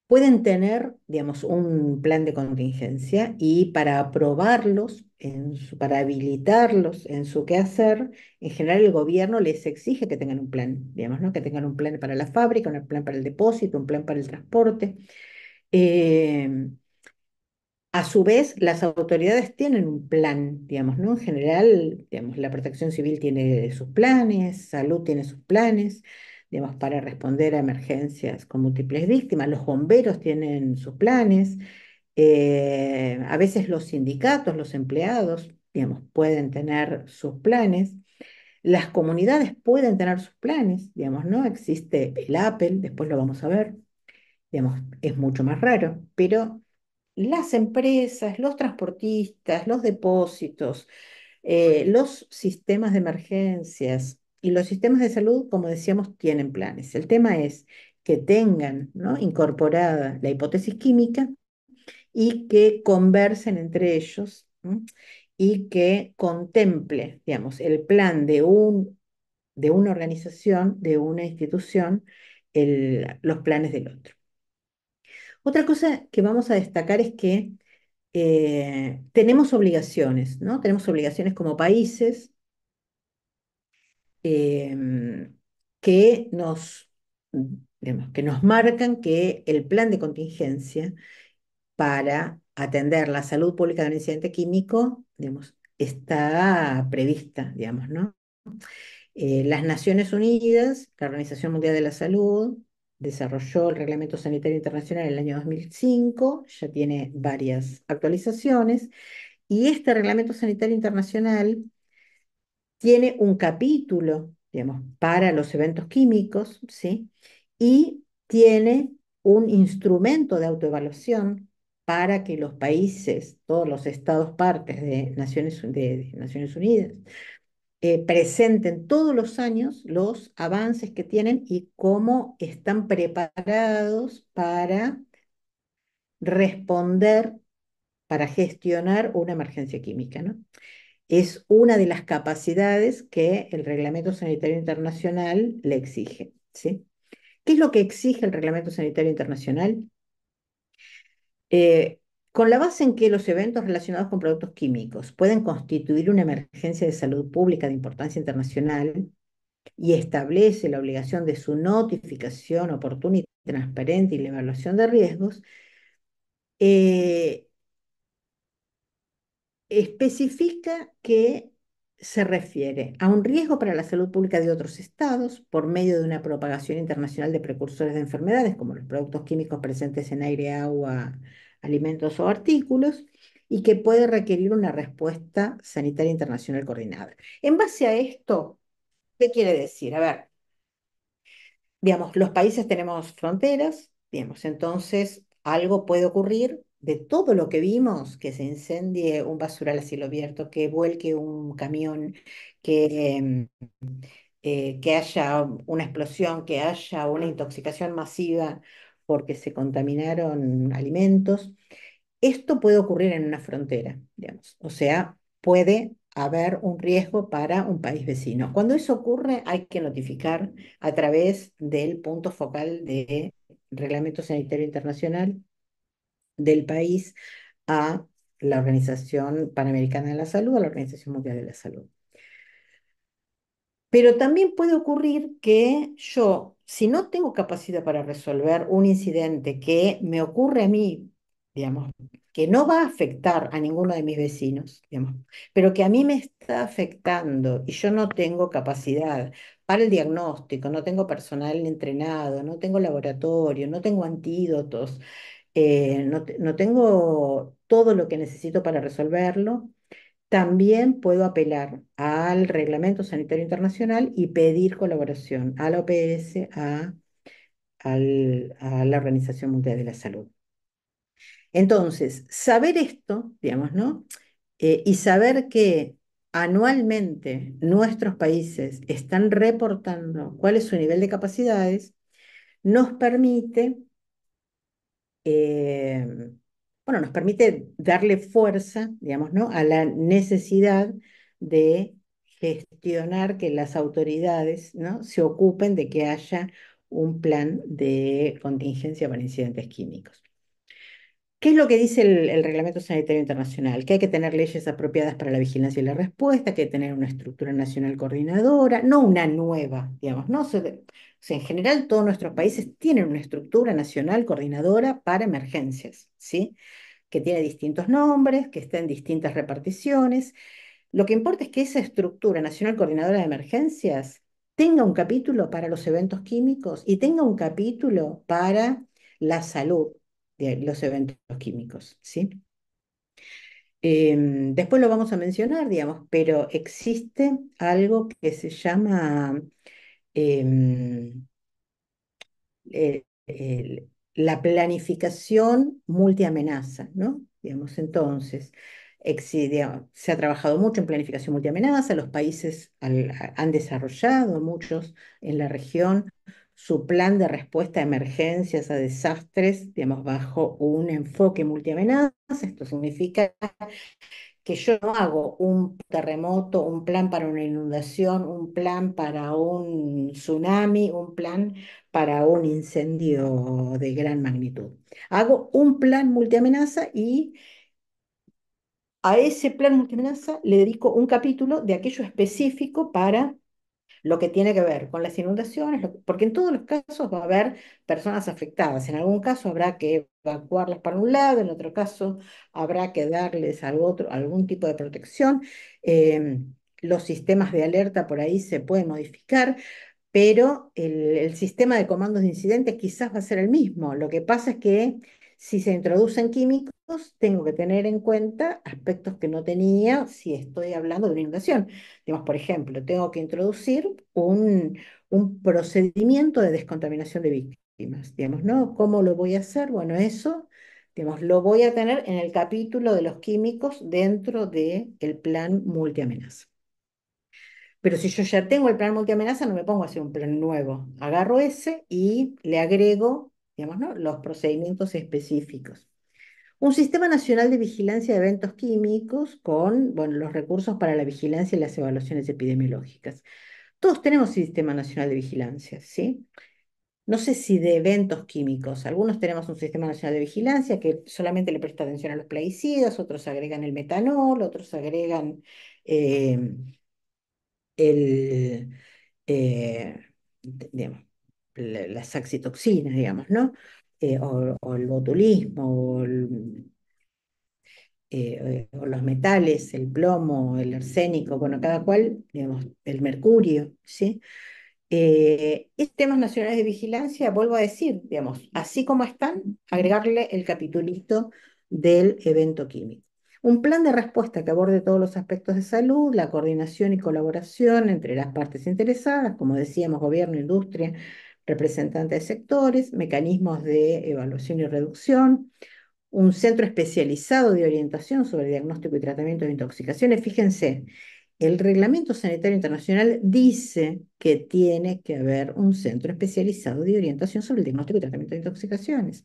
S2: pueden tener, digamos, un plan de contingencia y para aprobarlos, para habilitarlos en su quehacer, en general el gobierno les exige que tengan un plan, digamos, ¿no? Que tengan un plan para la fábrica, un plan para el depósito, un plan para el transporte. Eh, A su vez, las autoridades tienen un plan, digamos, ¿no? En general, digamos, la Protección Civil tiene sus planes, Salud tiene sus planes, digamos, para responder a emergencias con múltiples víctimas. Los bomberos tienen sus planes. A veces los sindicatos, los empleados, digamos, pueden tener sus planes. Las comunidades pueden tener sus planes, digamos, ¿no? Existe el Apple, después lo vamos a ver, digamos, es mucho más raro, pero las empresas, los transportistas, los depósitos, los sistemas de emergencias y los sistemas de salud, como decíamos, tienen planes. El tema es que tengan, ¿no? Incorporada la hipótesis química y que conversen entre ellos, ¿no? Y que contemple, digamos, el plan de una organización, de una institución, los planes del otro. Otra cosa que vamos a destacar es que tenemos obligaciones, ¿no? Tenemos obligaciones como países em, que digamos, que nos marcan que el plan de contingencia para atender la salud pública de un incidente químico, digamos, está prevista, digamos, ¿no? Las Naciones Unidas, la Organización Mundial de la Salud, desarrolló el Reglamento Sanitario Internacional en el año 2005, ya tiene varias actualizaciones, y este Reglamento Sanitario Internacional tiene un capítulo, digamos, para los eventos químicos, ¿sí? Y tiene un instrumento de autoevaluación para que los países, todos los estados partes de Naciones Unidas, presenten todos los años los avances que tienen y cómo están preparados para responder, para gestionar una emergencia química, ¿no? Es una de las capacidades que el Reglamento Sanitario Internacional le exige, ¿sí? ¿Qué es lo que exige el Reglamento Sanitario Internacional? Eh, con la base en que los eventos relacionados con productos químicos pueden constituir una emergencia de salud pública de importancia internacional y establece la obligación de su notificación oportuna y transparente y la evaluación de riesgos, eh, especifica que se refiere a un riesgo para la salud pública de otros estados por medio de una propagación internacional de precursores de enfermedades, como los productos químicos presentes en aire, agua, alimentos o artículos, y que puede requerir una respuesta sanitaria internacional coordinada. En base a esto, ¿qué quiere decir? A ver, digamos, los países tenemos fronteras, digamos, entonces algo puede ocurrir de todo lo que vimos, que se incendie un basural a cielo abierto, que vuelque un camión, que haya una explosión, que haya una intoxicación masiva porque se contaminaron alimentos. Esto puede ocurrir en una frontera, digamos, o sea, puede haber un riesgo para un país vecino. Cuando eso ocurre, hay que notificar a través del punto focal de Reglamento Sanitario Internacional del país a la Organización Panamericana de la Salud, a la Organización Mundial de la Salud. Pero también puede ocurrir que yo, si no tengo capacidad para resolver un incidente que me ocurre a mí, digamos, que no va a afectar a ninguno de mis vecinos, digamos, pero que a mí me está afectando y yo no tengo capacidad para el diagnóstico, no tengo personal entrenado, no tengo laboratorio, no tengo antídotos, no tengo todo lo que necesito para resolverlo. También puedo apelar al Reglamento Sanitario Internacional y pedir colaboración a la OPS, a la Organización Mundial de la Salud. Entonces, saber esto, digamos, ¿no? Y saber que anualmente nuestros países están reportando cuál es su nivel de capacidades, nos permite eh, bueno, nos permite darle fuerza, digamos, ¿no? A la necesidad de gestionar que las autoridades, ¿no? Se ocupen de que haya un plan de contingencia para incidentes químicos. ¿Qué es lo que dice el Reglamento Sanitario Internacional? Que hay que tener leyes apropiadas para la vigilancia y la respuesta, que hay que tener una estructura nacional coordinadora, no una nueva, digamos, ¿no? O sea, en general todos nuestros países tienen una estructura nacional coordinadora para emergencias, ¿sí? Que tiene distintos nombres, que está en distintas reparticiones. Lo que importa es que esa estructura nacional coordinadora de emergencias tenga un capítulo para los eventos químicos y tenga un capítulo para la salud de los eventos químicos, ¿sí? Después lo vamos a mencionar, digamos, pero existe algo que se llama em, la planificación multiamenaza, ¿no? Digamos, entonces, digamos, se ha trabajado mucho en planificación multiamenaza, los países han desarrollado, muchos en la región, su plan de respuesta a emergencias, a desastres, digamos, bajo un enfoque multiamenaza. Esto significa que yo no hago un terremoto, un plan para una inundación, un plan para un tsunami, un plan para un incendio de gran magnitud. Hago un plan multiamenaza y a ese plan multiamenaza le dedico un capítulo de aquello específico para lo que tiene que ver con las inundaciones, porque en todos los casos va a haber personas afectadas. En algún caso habrá que evacuarlas para un lado, en otro caso habrá que darles algún tipo de protección. Los sistemas de alerta por ahí se pueden modificar, pero el sistema de comandos de incidentes quizás va a ser el mismo. Lo que pasa es que si se introducen químicos, tengo que tener en cuenta aspectos que no tenía si estoy hablando de una inundación. Digamos, por ejemplo, tengo que introducir un procedimiento de descontaminación de víctimas. Digamos, ¿no? ¿Cómo lo voy a hacer? Bueno, eso, digamos, lo voy a tener en el capítulo de los químicos dentro del plan multiamenaza. Pero si yo ya tengo el plan multiamenaza, no me pongo a hacer un plan nuevo. Agarro ese y le agrego, digamos, ¿no? Los procedimientos específicos. Un sistema nacional de vigilancia de eventos químicos con, bueno, los recursos para la vigilancia y las evaluaciones epidemiológicas. Todos tenemos sistema nacional de vigilancia, ¿sí? No sé si de eventos químicos. Algunos tenemos un sistema nacional de vigilancia que solamente le presta atención a los plaguicidas, otros agregan el metanol, otros agregan eh, el, digamos, la saxitoxina, digamos, ¿no? O el botulismo, o los metales, el plomo, el arsénico, bueno, cada cual, digamos, el mercurio, ¿sí? Temas nacionales de vigilancia, vuelvo a decir, digamos, así como están, agregarle el capitulito del evento químico. Un plan de respuesta que aborde todos los aspectos de salud, la coordinación y colaboración entre las partes interesadas, como decíamos, gobierno, industria, representantes de sectores, mecanismos de evaluación y reducción, un centro especializado de orientación sobre diagnóstico y tratamiento de intoxicaciones. Fíjense, el Reglamento Sanitario Internacional dice que tiene que haber un centro especializado de orientación sobre el diagnóstico y tratamiento de intoxicaciones.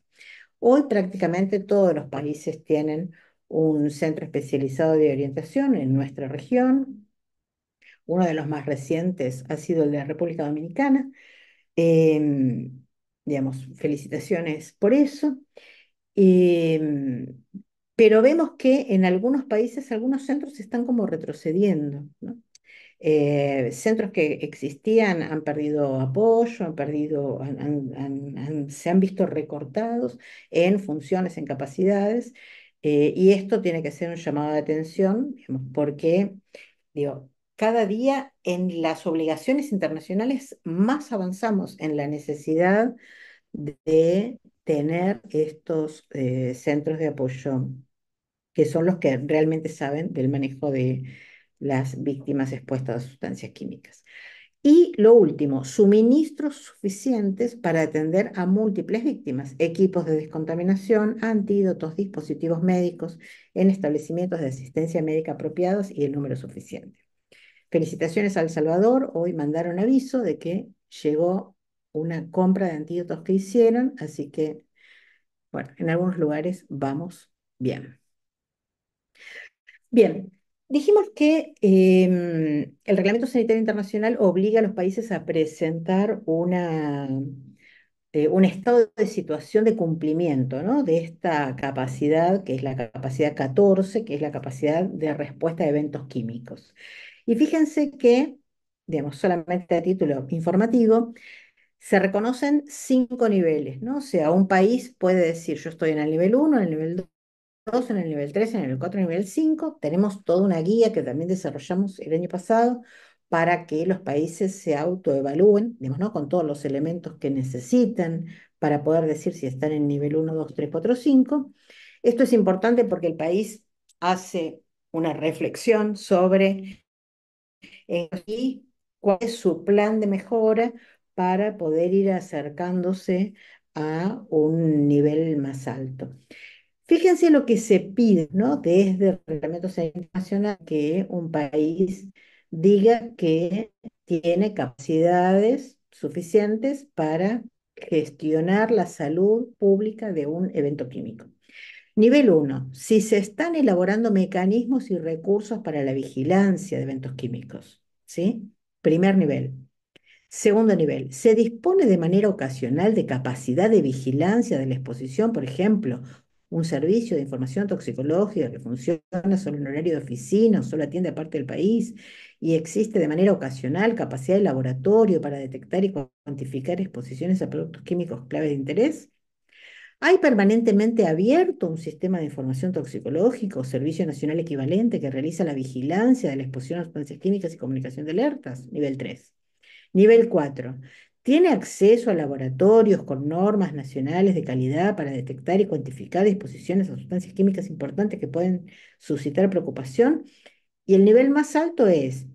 S2: Hoy prácticamente todos los países tienen un centro especializado de orientación en nuestra región. Uno de los más recientes ha sido el de la República Dominicana. Digamos, felicitaciones por eso. Em, pero vemos que en algunos países algunos centros están como retrocediendo, ¿no? Centros que existían han perdido apoyo, han perdido, se han visto recortados en funciones, en capacidades, y esto tiene que ser un llamado de atención, digamos, porque, digo, cada día en las obligaciones internacionales más avanzamos en la necesidad de tener estos centros de apoyo, que son los que realmente saben del manejo de las víctimas expuestas a sustancias químicas. Y lo último, suministros suficientes para atender a múltiples víctimas, equipos de descontaminación, antídotos, dispositivos médicos en establecimientos de asistencia médica apropiados y el número suficiente. Felicitaciones a El Salvador, hoy mandaron aviso de que llegó una compra de antídotos que hicieron, así que, bueno, en algunos lugares vamos bien. Bien, dijimos que el Reglamento Sanitario Internacional obliga a los países a presentar un estado de situación de cumplimiento, ¿no? De esta capacidad, que es la capacidad 14, que es la capacidad de respuesta a eventos químicos. Y fíjense que, digamos, solamente a título informativo, se reconocen 5 niveles, ¿no? O sea, un país puede decir, yo estoy en el nivel 1, en el nivel 2, en el nivel 3, en el nivel 4, en el nivel 5. Tenemos toda una guía que también desarrollamos el año pasado para que los países se autoevalúen, digamos, ¿no? Con todos los elementos que necesitan para poder decir si están en nivel 1, 2, 3, 4, 5. Esto es importante porque el país hace una reflexión sobre y cuál es su plan de mejora para poder ir acercándose a un nivel más alto. Fíjense lo que se pide, ¿no? Desde el Reglamento Sanitario Internacional, que un país diga que tiene capacidades suficientes para gestionar la salud pública de un evento químico. Nivel 1, si se están elaborando mecanismos y recursos para la vigilancia de eventos químicos, ¿sí? Primer nivel. Segundo nivel, se dispone de manera ocasional de capacidad de vigilancia de la exposición, por ejemplo, un servicio de información toxicológica que funciona solo en horario de oficina o solo atiende a parte del país y existe de manera ocasional capacidad de laboratorio para detectar y cuantificar exposiciones a productos químicos clave de interés. ¿Hay permanentemente abierto un sistema de información toxicológica o servicio nacional equivalente que realiza la vigilancia de la exposición a sustancias químicas y comunicación de alertas? Nivel 3. Nivel 4. ¿Tiene acceso a laboratorios con normas nacionales de calidad para detectar y cuantificar exposiciones a sustancias químicas importantes que pueden suscitar preocupación? Y el nivel más alto es,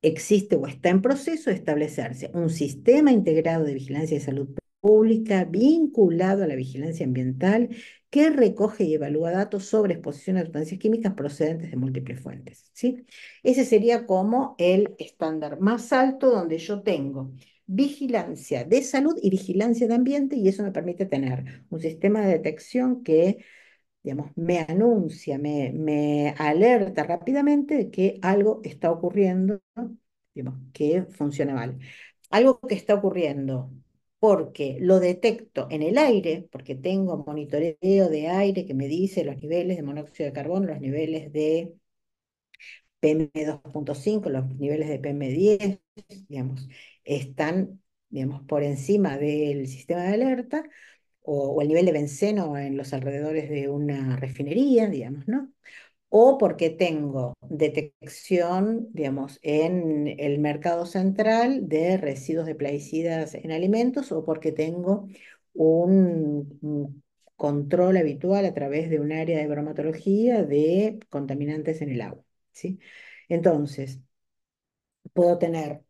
S2: existe o está en proceso de establecerse un sistema integrado de vigilancia de salud pública vinculado a la vigilancia ambiental que recoge y evalúa datos sobre exposición a sustancias químicas procedentes de múltiples fuentes, ¿sí? Ese sería como el estándar más alto donde yo tengo vigilancia de salud y vigilancia de ambiente y eso me permite tener un sistema de detección que, digamos, me anuncia, me alerta rápidamente de que algo está ocurriendo, ¿no? Digamos, que funciona mal. Algo que está ocurriendo porque lo detecto en el aire, porque tengo monitoreo de aire que me dice los niveles de monóxido de carbono, los niveles de PM2.5, los niveles de PM10, digamos, están, digamos, por encima del sistema de alerta. o el nivel de benceno en los alrededores de una refinería, digamos, ¿no? O porque tengo detección, digamos, en el mercado central de residuos de plaguicidas en alimentos, o porque tengo un control habitual a través de un área de bromatología de contaminantes en el agua, ¿sí? Entonces, puedo tener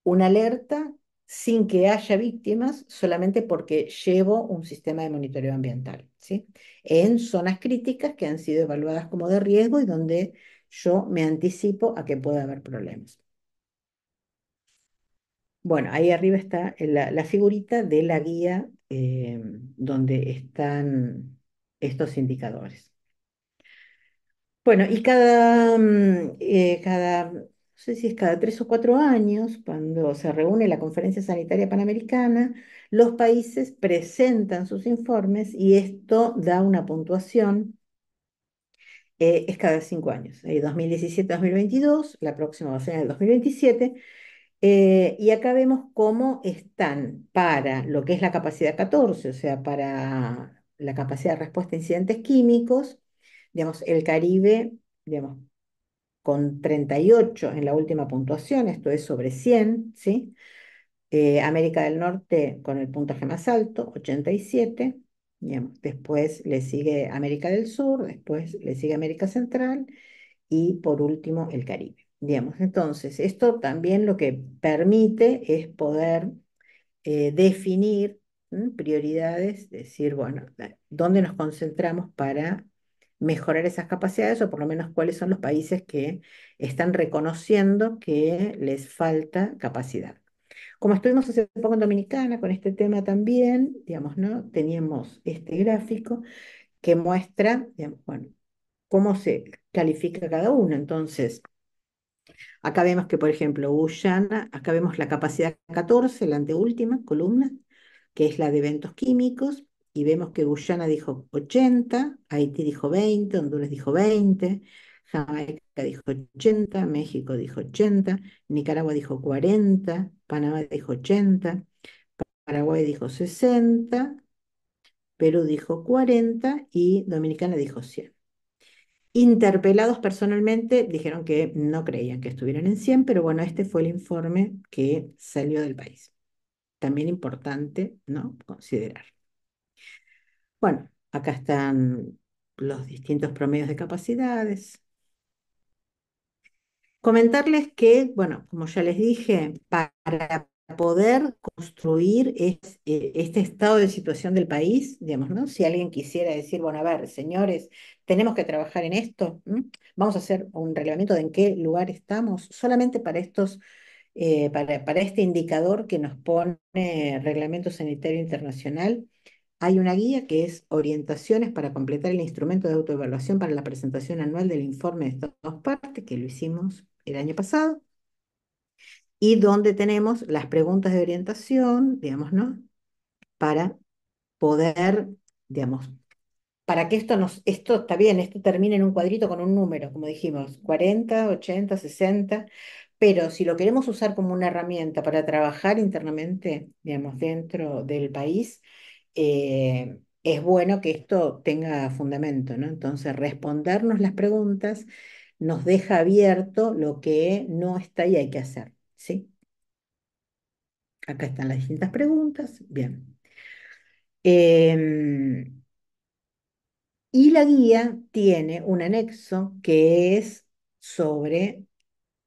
S2: una alerta sin que haya víctimas, solamente porque llevo un sistema de monitoreo ambiental, ¿sí? En zonas críticas que han sido evaluadas como de riesgo y donde yo me anticipo a que pueda haber problemas. Bueno, ahí arriba está la figurita de la guía donde están estos indicadores. Bueno, y no sé si es cada 3 o 4 años, cuando se reúne la Conferencia Sanitaria Panamericana, los países presentan sus informes y esto da una puntuación, es cada 5 años. 2017-2022, la próxima va a ser en el 2027, y acá vemos cómo están para lo que es la capacidad 14, o sea, para la capacidad de respuesta a incidentes químicos, digamos, el Caribe, digamos, con 38 en la última puntuación, esto es sobre 100, ¿sí? América del Norte con el puntaje más alto, 87, digamos. Después le sigue América del Sur, después le sigue América Central y por último el Caribe, digamos. Entonces, esto también lo que permite es poder definir prioridades, decir, bueno, ¿dónde nos concentramos para mejorar esas capacidades o por lo menos cuáles son los países que están reconociendo que les falta capacidad? Como estuvimos hace poco en Dominicana con este tema también, digamos, ¿no? Teníamos este gráfico que muestra, digamos, bueno, cómo se califica cada uno. Entonces, acá vemos que, por ejemplo, Guyana, acá vemos la capacidad 14, la anteúltima columna, que es la de eventos químicos, y vemos que Guyana dijo 80, Haití dijo 20, Honduras dijo 20, Jamaica dijo 80, México dijo 80, Nicaragua dijo 40, Panamá dijo 80, Paraguay dijo 60, Perú dijo 40 y Dominicana dijo 100. Interpelados personalmente, dijeron que no creían que estuvieran en 100, pero bueno, este fue el informe que salió del país. También importante, ¿no? Considerar. Bueno, acá están los distintos promedios de capacidades. Comentarles que, bueno, como ya les dije, para poder construir este estado de situación del país, digamos, ¿no? Si alguien quisiera decir, bueno, a ver, señores, tenemos que trabajar en esto, ¿m? Vamos a hacer un reglamento de en qué lugar estamos, solamente para para este indicador que nos pone Reglamento Sanitario Internacional. Hay una guía que es Orientaciones para completar el instrumento de autoevaluación para la presentación anual del informe de estados partes, que lo hicimos el año pasado, y donde tenemos las preguntas de orientación, digamos, ¿no? Para poder, digamos, para que esto está bien, esto termine en un cuadrito con un número, como dijimos, 40, 80, 60, pero si lo queremos usar como una herramienta para trabajar internamente, digamos, dentro del país, es bueno que esto tenga fundamento, ¿no? Entonces, respondernos las preguntas nos deja abierto lo que no está y hay que hacer, ¿sí? Acá están las distintas preguntas, bien. Em, y la guía tiene un anexo que es sobre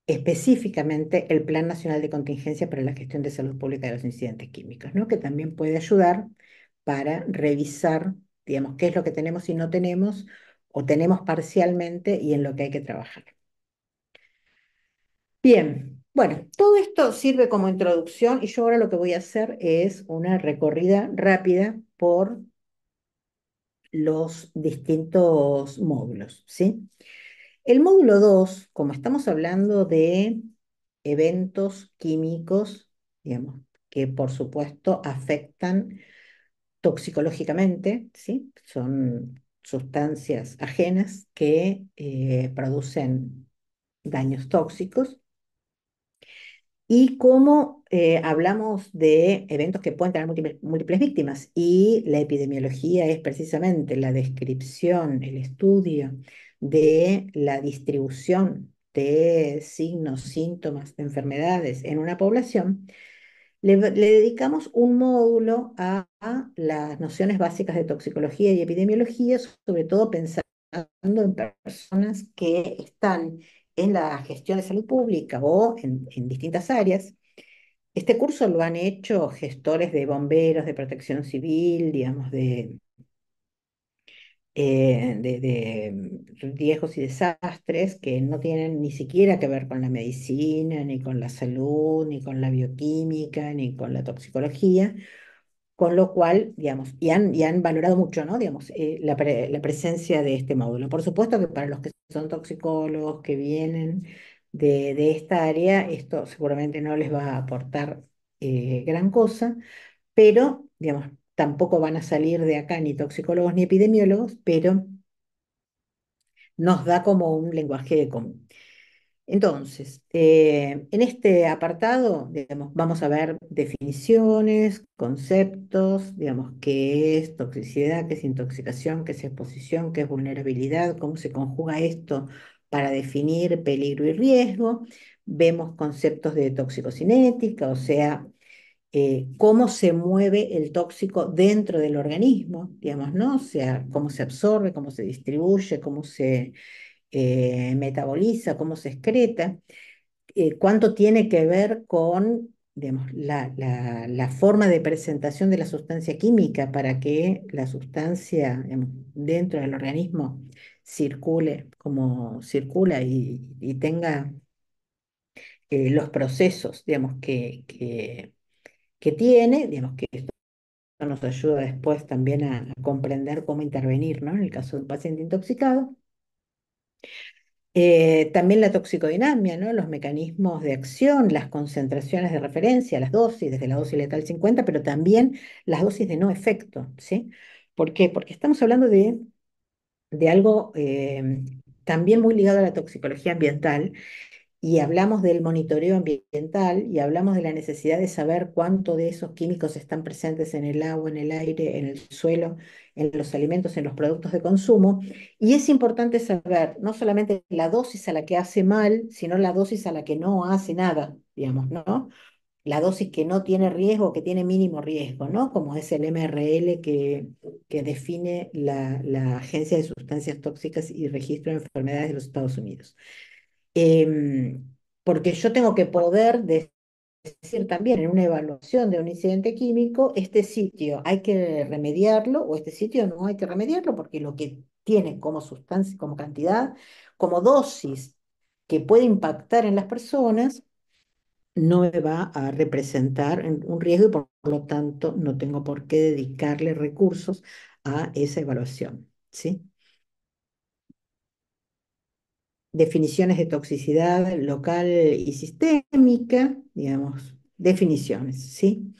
S2: específicamente el Plan Nacional de Contingencia para la Gestión de Salud Pública de los Incidentes Químicos, ¿no? Que también puede ayudar para revisar, digamos, qué es lo que tenemos y no tenemos, o tenemos parcialmente y en lo que hay que trabajar. Bien, bueno, todo esto sirve como introducción y yo ahora lo que voy a hacer es una recorrida rápida por los distintos módulos, ¿sí? El módulo 2, como estamos hablando de eventos químicos, digamos, que por supuesto afectan toxicológicamente, ¿sí? Son sustancias ajenas que producen daños tóxicos y cómo hablamos de eventos que pueden tener múltiples víctimas y la epidemiología es precisamente la descripción, el estudio de la distribución de signos, síntomas de enfermedades en una población. Le dedicamos un módulo a las nociones básicas de toxicología y epidemiología, sobre todo pensando en personas que están en la gestión de salud pública o en distintas áreas. Este curso lo han hecho gestores de bomberos, de protección civil, digamos, de riesgos y desastres que no tienen ni siquiera que ver con la medicina, ni con la salud, ni con la bioquímica, ni con la toxicología, con lo cual, digamos, y han valorado mucho, ¿no? Digamos, la presencia de este módulo. Por supuesto que para los que son toxicólogos, que vienen de esta área, esto seguramente no les va a aportar gran cosa, pero, digamos, tampoco van a salir de acá ni toxicólogos ni epidemiólogos, pero nos da como un lenguaje común. Entonces, en este apartado, digamos, vamos a ver definiciones, conceptos, digamos, qué es toxicidad, qué es intoxicación, qué es exposición, qué es vulnerabilidad, cómo se conjuga esto para definir peligro y riesgo. Vemos conceptos de toxicocinética, o sea, cómo se mueve el tóxico dentro del organismo, digamos, ¿no? O sea, cómo se absorbe, cómo se distribuye, cómo se metaboliza, cómo se excreta, cuánto tiene que ver con, digamos, la forma de presentación de la sustancia química para que la sustancia, digamos, dentro del organismo circule como circula y tenga los procesos, digamos, que tiene, digamos, que esto nos ayuda después también a comprender cómo intervenir, ¿no? En el caso de un paciente intoxicado. También la toxicodinamia, ¿no? Los mecanismos de acción, las concentraciones de referencia, las dosis, desde la dosis letal 50, pero también las dosis de no efecto, ¿sí? ¿Por qué? Porque estamos hablando de algo también muy ligado a la toxicología ambiental, y hablamos del monitoreo ambiental y hablamos de la necesidad de saber cuánto de esos químicos están presentes en el agua, en el aire, en el suelo, en los alimentos, en los productos de consumo. Y es importante saber no solamente la dosis a la que hace mal, sino la dosis a la que no hace nada, digamos, ¿no? La dosis que no tiene riesgo, que tiene mínimo riesgo, ¿no? Como es el MRL que define la Agencia de Sustancias Tóxicas y Registro de Enfermedades de los Estados Unidos. Em, Porque yo tengo que poder decir también en una evaluación de un incidente químico, este sitio hay que remediarlo o este sitio no hay que remediarlo porque lo que tiene como sustancia, como cantidad, como dosis que puede impactar en las personas, no me va a representar un riesgo y por lo tanto no tengo por qué dedicarle recursos a esa evaluación, ¿sí? Definiciones de toxicidad local y sistémica, digamos, definiciones, ¿sí?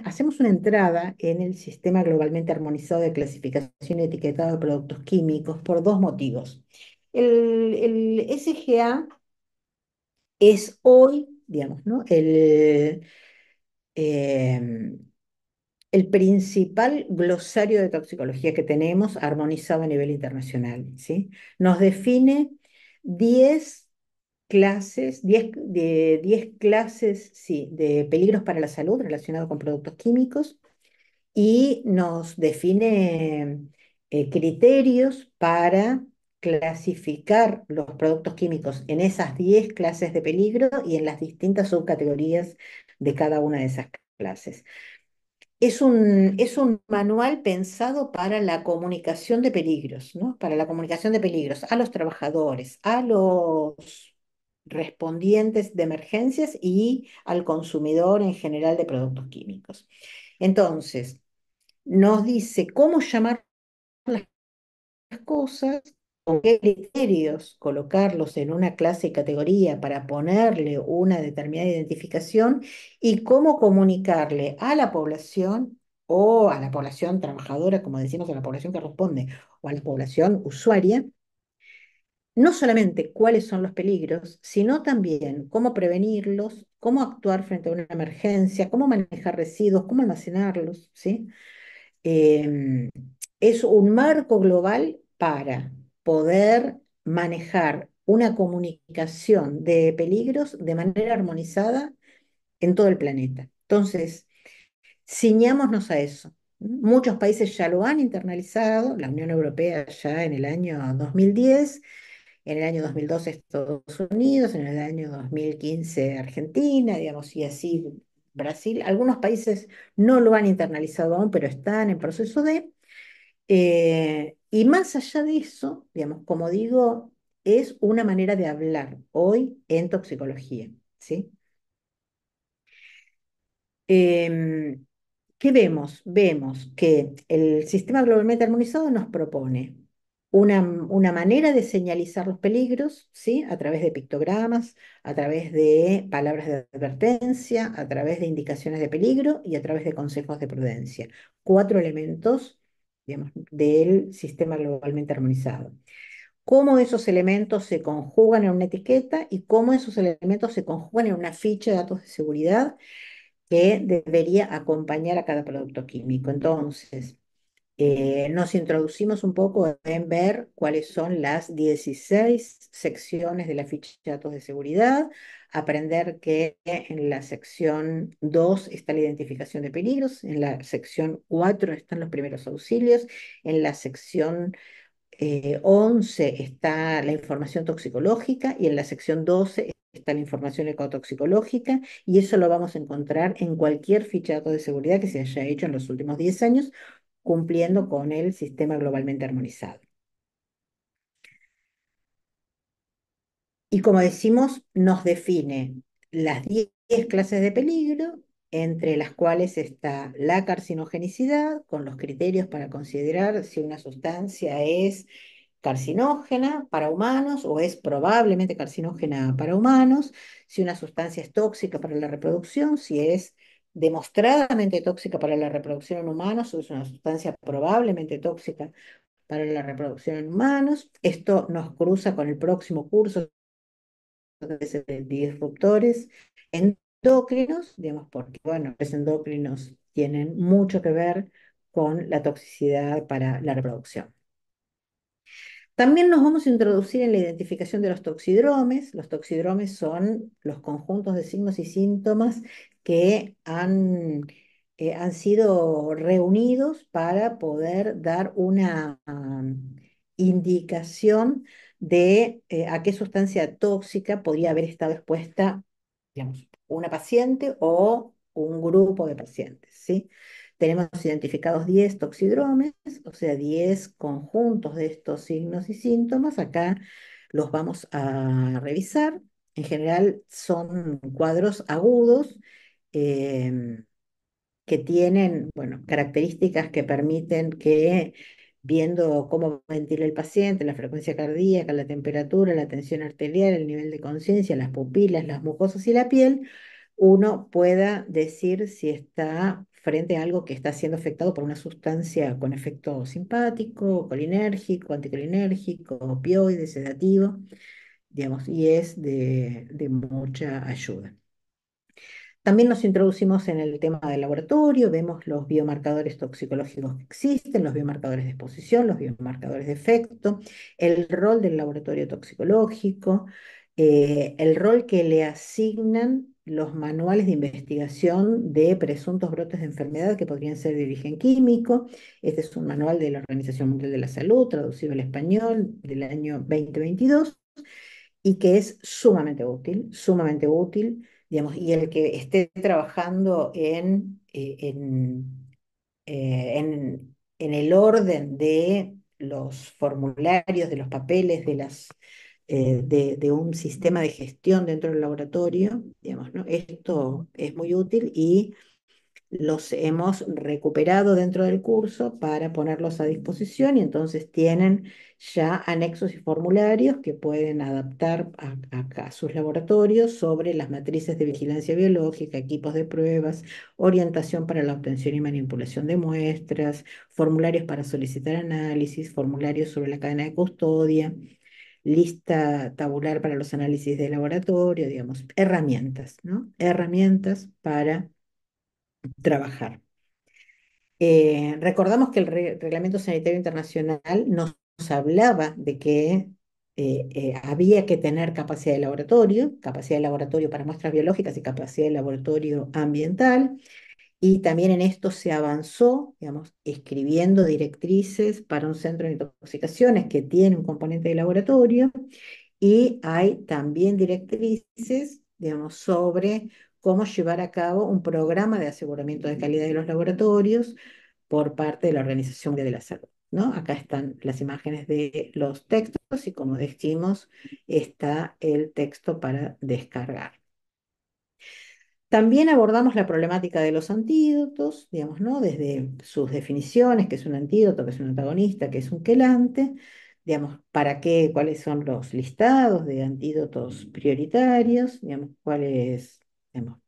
S2: Hacemos una entrada en el sistema globalmente armonizado de clasificación y etiquetado de productos químicos por dos motivos. El SGA es hoy, digamos, ¿no? Em, el principal glosario de toxicología que tenemos armonizado a nivel internacional, ¿sí? Nos define 10 10 clases, sí, de peligros para la salud relacionados con productos químicos y nos define criterios para clasificar los productos químicos en esas 10 clases de peligro y en las distintas subcategorías de cada una de esas clases. Es un manual pensado para la comunicación de peligros, ¿no? Para la comunicación de peligros a los trabajadores, a los respondientes de emergencias y al consumidor en general de productos químicos. Entonces, nos dice cómo llamar las cosas, con qué criterios colocarlos en una clase y categoría para ponerle una determinada identificación y cómo comunicarle a la población o a la población trabajadora, como decimos, a la población que responde, o a la población usuaria, no solamente cuáles son los peligros, sino también cómo prevenirlos, cómo actuar frente a una emergencia, cómo manejar residuos, cómo almacenarlos, ¿sí? Em, es un marco global para poder manejar una comunicación de peligros de manera armonizada en todo el planeta. Entonces, ciñámonos a eso. Muchos países ya lo han internalizado, la Unión Europea ya en el año 2010, en el año 2012 Estados Unidos, en el año 2015 Argentina, digamos, y así Brasil. Algunos países no lo han internalizado aún, pero están en proceso de. Y más allá de eso, digamos, como digo, es una manera de hablar hoy en toxicología, ¿sí? Em, ¿Qué vemos? Vemos que el sistema globalmente armonizado nos propone una manera de señalizar los peligros, ¿sí? A través de pictogramas, a través de palabras de advertencia, a través de indicaciones de peligro y a través de consejos de prudencia. Cuatro elementos, digamos, del sistema globalmente armonizado. Cómo esos elementos se conjugan en una etiqueta y cómo esos elementos se conjugan en una ficha de datos de seguridad que debería acompañar a cada producto químico. Entonces, nos introducimos un poco en ver cuáles son las 16 secciones de la ficha de datos de seguridad, aprender que en la sección 2 está la identificación de peligros, en la sección 4 están los primeros auxilios, en la sección 11 está la información toxicológica y en la sección 12 está la información ecotoxicológica y eso lo vamos a encontrar en cualquier ficha de datos de seguridad que se haya hecho en los últimos 10 años, cumpliendo con el sistema globalmente armonizado. Y como decimos, nos define las 10 clases de peligro, entre las cuales está la carcinogenicidad, con los criterios para considerar si una sustancia es carcinógena para humanos o es probablemente carcinógena para humanos, si una sustancia es tóxica para la reproducción, si es demostradamente tóxica para la reproducción en humanos o es una sustancia probablemente tóxica para la reproducción en humanos. Esto nos cruza con el próximo curso que es el de disruptores endocrinos, digamos, porque, bueno, los endocrinos tienen mucho que ver con la toxicidad para la reproducción. También nos vamos a introducir en la identificación de los toxidromes. Los toxidromes son los conjuntos de signos y síntomas que han sido reunidos para poder dar una indicación de a qué sustancia tóxica podría haber estado expuesta, digamos, una paciente o un grupo de pacientes, ¿sí? Tenemos identificados 10 toxidromes, o sea, 10 conjuntos de estos signos y síntomas. Acá los vamos a revisar. En general son cuadros agudos em, que tienen, bueno, características que permiten que, viendo cómo ventila el paciente, la frecuencia cardíaca, la temperatura, la tensión arterial, el nivel de conciencia, las pupilas, las mucosas y la piel, uno pueda decir si está frente a algo que está siendo afectado por una sustancia con efecto simpático, colinérgico, anticolinérgico, opioide, sedativo, digamos, y es de mucha ayuda. También nos introducimos en el tema del laboratorio, vemos los biomarcadores toxicológicos que existen, los biomarcadores de exposición, los biomarcadores de efecto, el rol del laboratorio toxicológico, el rol que le asignan los manuales de investigación de presuntos brotes de enfermedad que podrían ser de origen químico. Este es un manual de la Organización Mundial de la Salud, traducido al español del año 2022 y que es sumamente útil, digamos, y el que esté trabajando en el orden de los formularios, de los papeles, de un sistema de gestión dentro del laboratorio, digamos, ¿no? Esto es muy útil y los hemos recuperado dentro del curso para ponerlos a disposición y entonces tienen ya anexos y formularios que pueden adaptar a sus laboratorios sobre las matrices de vigilancia biológica, equipos de pruebas, orientación para la obtención y manipulación de muestras, formularios para solicitar análisis, formularios sobre la cadena de custodia. lista tabular para los análisis de laboratorio, digamos, herramientas, ¿no? Herramientas para trabajar. Recordamos que el Reglamento Sanitario Internacional nos hablaba de que había que tener capacidad de laboratorio para muestras biológicas y capacidad de laboratorio ambiental, y también en esto se avanzó, digamos, escribiendo directrices para un centro de intoxicaciones que tiene un componente de laboratorio, y hay también directrices, digamos, sobre cómo llevar a cabo un programa de aseguramiento de calidad de los laboratorios por parte de la Organización Mundial de la Salud, ¿no? Acá están las imágenes de los textos y, como decimos, está el texto para descargar. También abordamos la problemática de los antídotos, digamos, ¿no? Desde sus definiciones, qué es un antídoto, qué es un antagonista, qué es un quelante, digamos, para qué, cuáles son los listados de antídotos prioritarios, digamos, cuáles, digamos,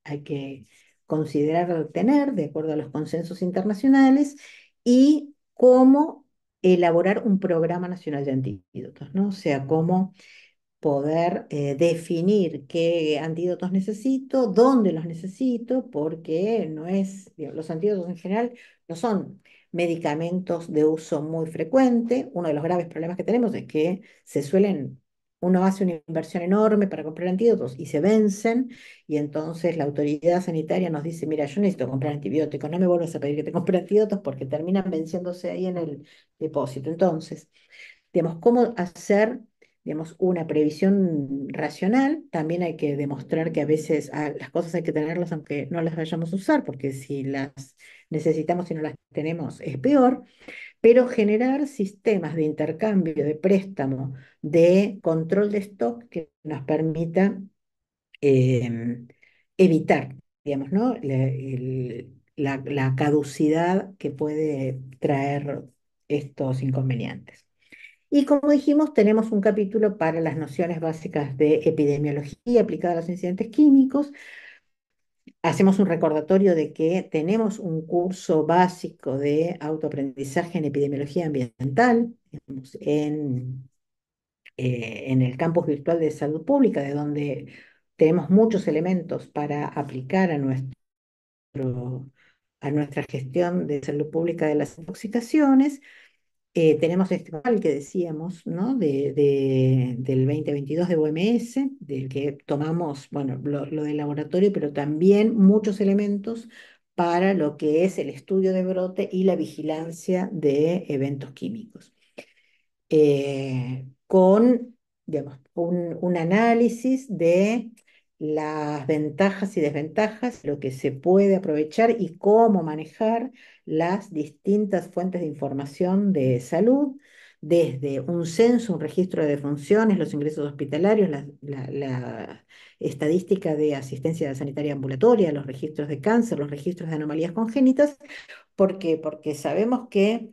S2: hay que considerar tener de acuerdo a los consensos internacionales, y cómo elaborar un programa nacional de antídotos, ¿no? O sea, cómo poder definir qué antídotos necesito, dónde los necesito, porque no es, digo, los antídotos en general no son medicamentos de uso muy frecuente. Uno de los graves problemas que tenemos es que uno hace una inversión enorme para comprar antídotos y se vencen, y entonces la autoridad sanitaria nos dice, mira, yo necesito comprar antibióticos, no me vuelvas a pedir que te compre antídotos porque terminan venciéndose ahí en el depósito. Entonces, digamos, cómo hacer, digamos, una previsión racional. También hay que demostrar que a veces las cosas hay que tenerlas aunque no las vayamos a usar, porque si las necesitamos y no las tenemos es peor, pero generar sistemas de intercambio, de préstamo, de control de stock que nos permita em, evitar, digamos, ¿no? La caducidad que puede traer estos inconvenientes. Y como dijimos, tenemos un capítulo para las nociones básicas de epidemiología aplicada a los incidentes químicos. Hacemos un recordatorio de que tenemos un curso básico de autoaprendizaje en epidemiología ambiental, digamos, en el campus virtual de salud pública, de donde tenemos muchos elementos para aplicar a nuestra gestión de salud pública de las intoxicaciones. Tenemos este manual que decíamos, ¿no? Del 2022 de OMS, del que tomamos, bueno, lo del laboratorio, pero también muchos elementos para lo que es el estudio de brote y la vigilancia de eventos químicos, con, digamos, un análisis de las ventajas y desventajas, lo que se puede aprovechar y cómo manejar las distintas fuentes de información de salud, desde un censo, un registro de defunciones, los ingresos hospitalarios, la estadística de asistencia sanitaria ambulatoria, los registros de cáncer, los registros de anomalías congénitas. ¿Por qué? Porque sabemos que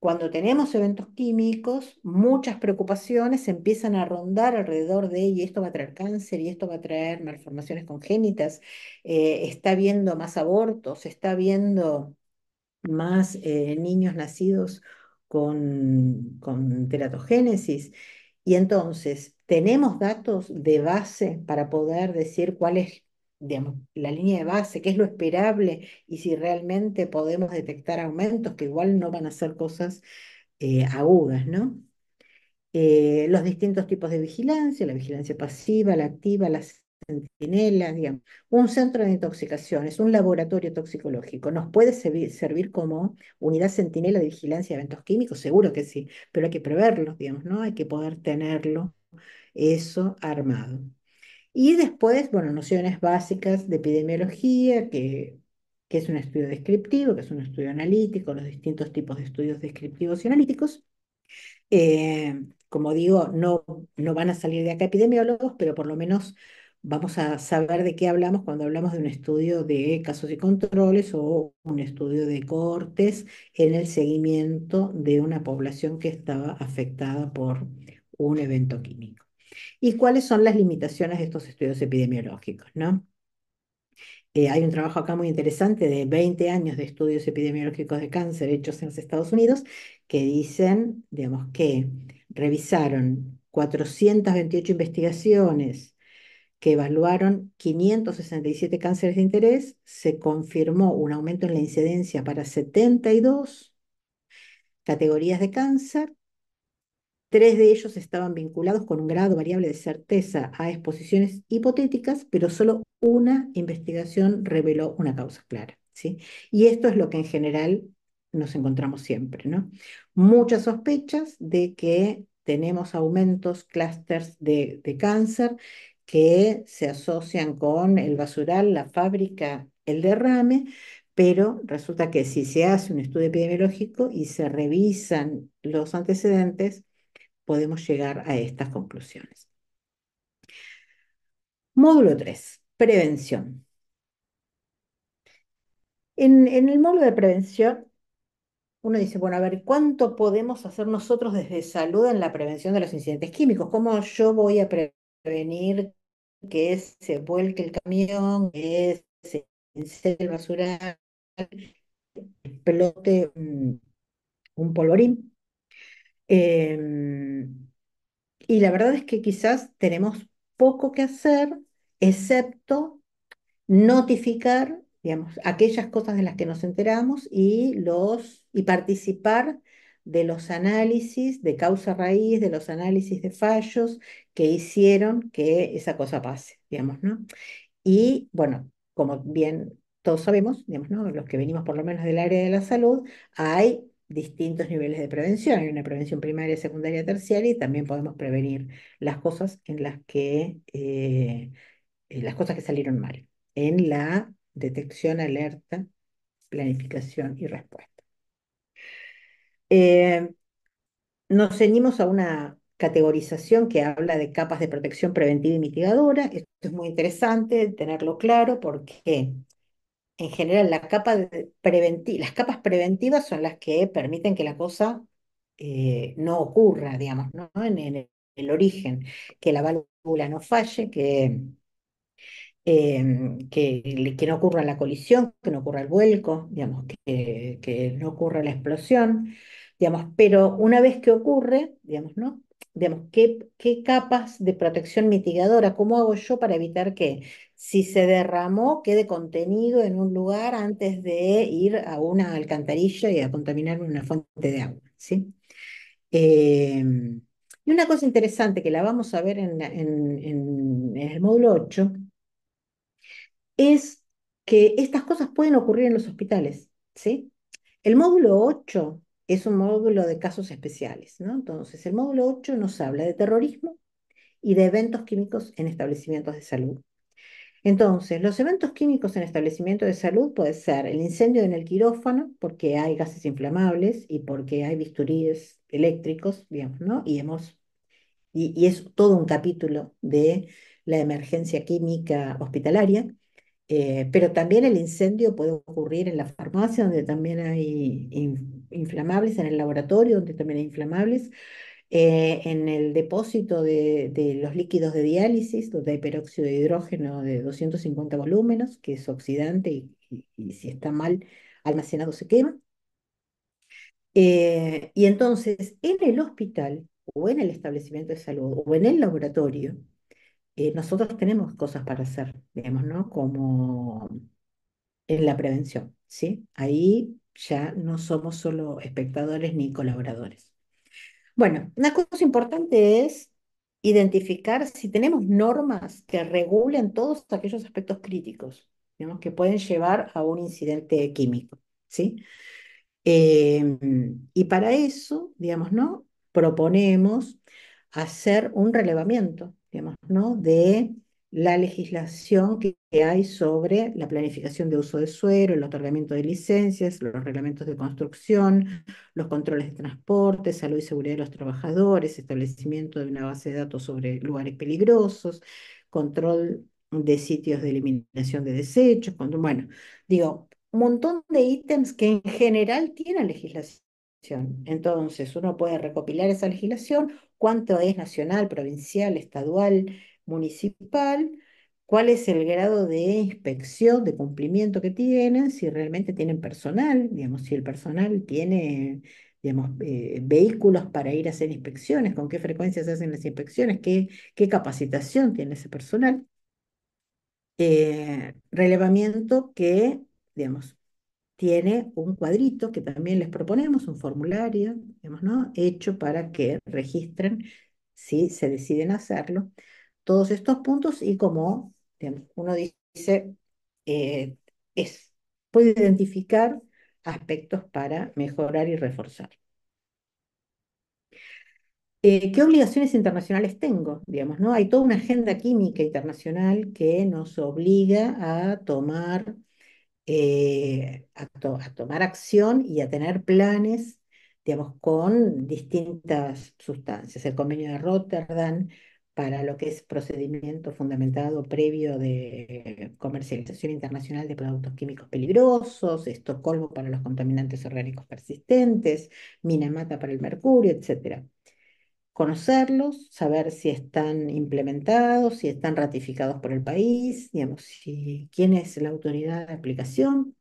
S2: cuando tenemos eventos químicos, muchas preocupaciones empiezan a rondar alrededor de, y esto va a traer cáncer, y esto va a traer malformaciones congénitas, está habiendo más abortos, está habiendo más niños nacidos con teratogénesis. Y entonces, tenemos datos de base para poder decir cuál es, digamos, la línea de base, qué es lo esperable, y si realmente podemos detectar aumentos, que igual no van a ser cosas agudas, ¿no? Los distintos tipos de vigilancia, la vigilancia pasiva, la activa, las centinelas, digamos. Un centro de intoxicaciones, un laboratorio toxicológico, ¿nos puede servir como unidad centinela de vigilancia de eventos químicos? Seguro que sí, pero hay que preverlos, digamos, ¿no? Hay que poder tenerlo eso armado. Y después, bueno, nociones básicas de epidemiología, que es un estudio descriptivo, que es un estudio analítico, los distintos tipos de estudios descriptivos y analíticos. Como digo, no van a salir de acá epidemiólogos, pero por lo menos vamos a saber de qué hablamos cuando hablamos de un estudio de casos y controles o un estudio de cohortes en el seguimiento de una población que estaba afectada por un evento químico. ¿Y cuáles son las limitaciones de estos estudios epidemiológicos, no? Hay un trabajo acá muy interesante de 20 años de estudios epidemiológicos de cáncer hechos en los Estados Unidos, que dicen, digamos, que revisaron 428 investigaciones que evaluaron 567 cánceres de interés, se confirmó un aumento en la incidencia para 72 categorías de cáncer. Tres de ellos estaban vinculados con un grado variable de certeza a exposiciones hipotéticas, pero solo una investigación reveló una causa clara, ¿sí? Y esto es lo que en general nos encontramos siempre, ¿no? Muchas sospechas de que tenemos aumentos, clústeres de cáncer que se asocian con el basural, la fábrica, el derrame, pero resulta que si se hace un estudio epidemiológico y se revisan los antecedentes, podemos llegar a estas conclusiones. Módulo 3, prevención. En el módulo de prevención, uno dice, bueno, a ver, ¿cuánto podemos hacer nosotros desde salud en la prevención de los incidentes químicos? ¿Cómo yo voy a prevenir que se vuelque el camión, que se incendie el basural, explote un polvorín? Y la verdad es que quizás tenemos poco que hacer, excepto notificar, digamos, aquellas cosas de las que nos enteramos y participar de los análisis de causa raíz, de los análisis de fallos que hicieron que esa cosa pase, digamos, ¿no? Y bueno, como bien todos sabemos, digamos, ¿no? Los que venimos por lo menos del área de la salud, hay distintos niveles de prevención. Hay una prevención primaria, secundaria, terciaria y también podemos prevenir las cosas en las cosas que salieron mal en la detección, alerta, planificación y respuesta. Eh, Nos ceñimos a una categorización que habla de capas de protección preventiva y mitigadora. Esto es muy interesante tenerlo claro porque en general las capas preventivas son las que permiten que la cosa no ocurra, digamos, ¿no? En el origen, que la válvula no falle, que no ocurra la colisión, que no ocurra el vuelco, digamos, que no ocurra la explosión, digamos, pero una vez que ocurre, digamos, ¿no? Digamos, ¿qué capas de protección mitigadora? ¿Cómo hago yo para evitar que si se derramó quede contenido en un lugar antes de ir a una alcantarilla y a contaminar una fuente de agua, ¿sí? Y una cosa interesante que la vamos a ver en el módulo 8 es que estas cosas pueden ocurrir en los hospitales, ¿sí? El módulo 8 es un módulo de casos especiales, ¿no? Entonces, el módulo 8 nos habla de terrorismo y de eventos químicos en establecimientos de salud. Entonces, los eventos químicos en establecimientos de salud puede ser el incendio en el quirófano, porque hay gases inflamables y porque hay bisturíes eléctricos, digamos, ¿no? Y es todo un capítulo de la emergencia química hospitalaria. Pero también el incendio puede ocurrir en la farmacia, donde también hay inflamables, en el laboratorio, donde también hay inflamables, en el depósito de los líquidos de diálisis, donde hay peróxido de hidrógeno de 250 volúmenes, que es oxidante y si está mal almacenado se quema. Y entonces, en el hospital o en el establecimiento de salud o en el laboratorio, nosotros tenemos cosas para hacer, digamos, ¿no? Como en la prevención, ¿sí? Ahí ya no somos solo espectadores ni colaboradores. Bueno, una cosa importante es identificar si tenemos normas que regulen todos aquellos aspectos críticos, digamos, que pueden llevar a un incidente químico, ¿sí? Y para eso, digamos, ¿no? Proponemos hacer un relevamiento, digamos, ¿no? De la legislación que hay sobre la planificación de uso de suelo, el otorgamiento de licencias, los reglamentos de construcción, los controles de transporte, salud y seguridad de los trabajadores, establecimiento de una base de datos sobre lugares peligrosos, control de sitios de eliminación de desechos, bueno, digo, un montón de ítems que en general tiene legislación. Entonces, uno puede recopilar esa legislación, cuánto es nacional, provincial, estadual, municipal, cuál es el grado de inspección, de cumplimiento que tienen, si realmente tienen personal, digamos, si el personal tiene vehículos para ir a hacer inspecciones, con qué frecuencia se hacen las inspecciones, qué capacitación tiene ese personal. Relevamiento que, digamos, tiene un cuadrito que también les proponemos, un formulario, digamos, ¿no? Hecho para que registren si se deciden hacerlo todos estos puntos y como digamos, uno dice, eh, es, puede identificar aspectos para mejorar y reforzar. ¿Qué obligaciones internacionales tengo? Digamos, ¿no? Hay toda una agenda química internacional que nos obliga a tomar a tomar acción y a tener planes, digamos, con distintas sustancias. El convenio de Rotterdam para lo que es procedimiento fundamentado previo de comercialización internacional de productos químicos peligrosos, Estocolmo para los contaminantes orgánicos persistentes, Minamata para el mercurio, etcétera. Conocerlos, saber si están implementados, si están ratificados por el país, digamos, quién es la autoridad de aplicación.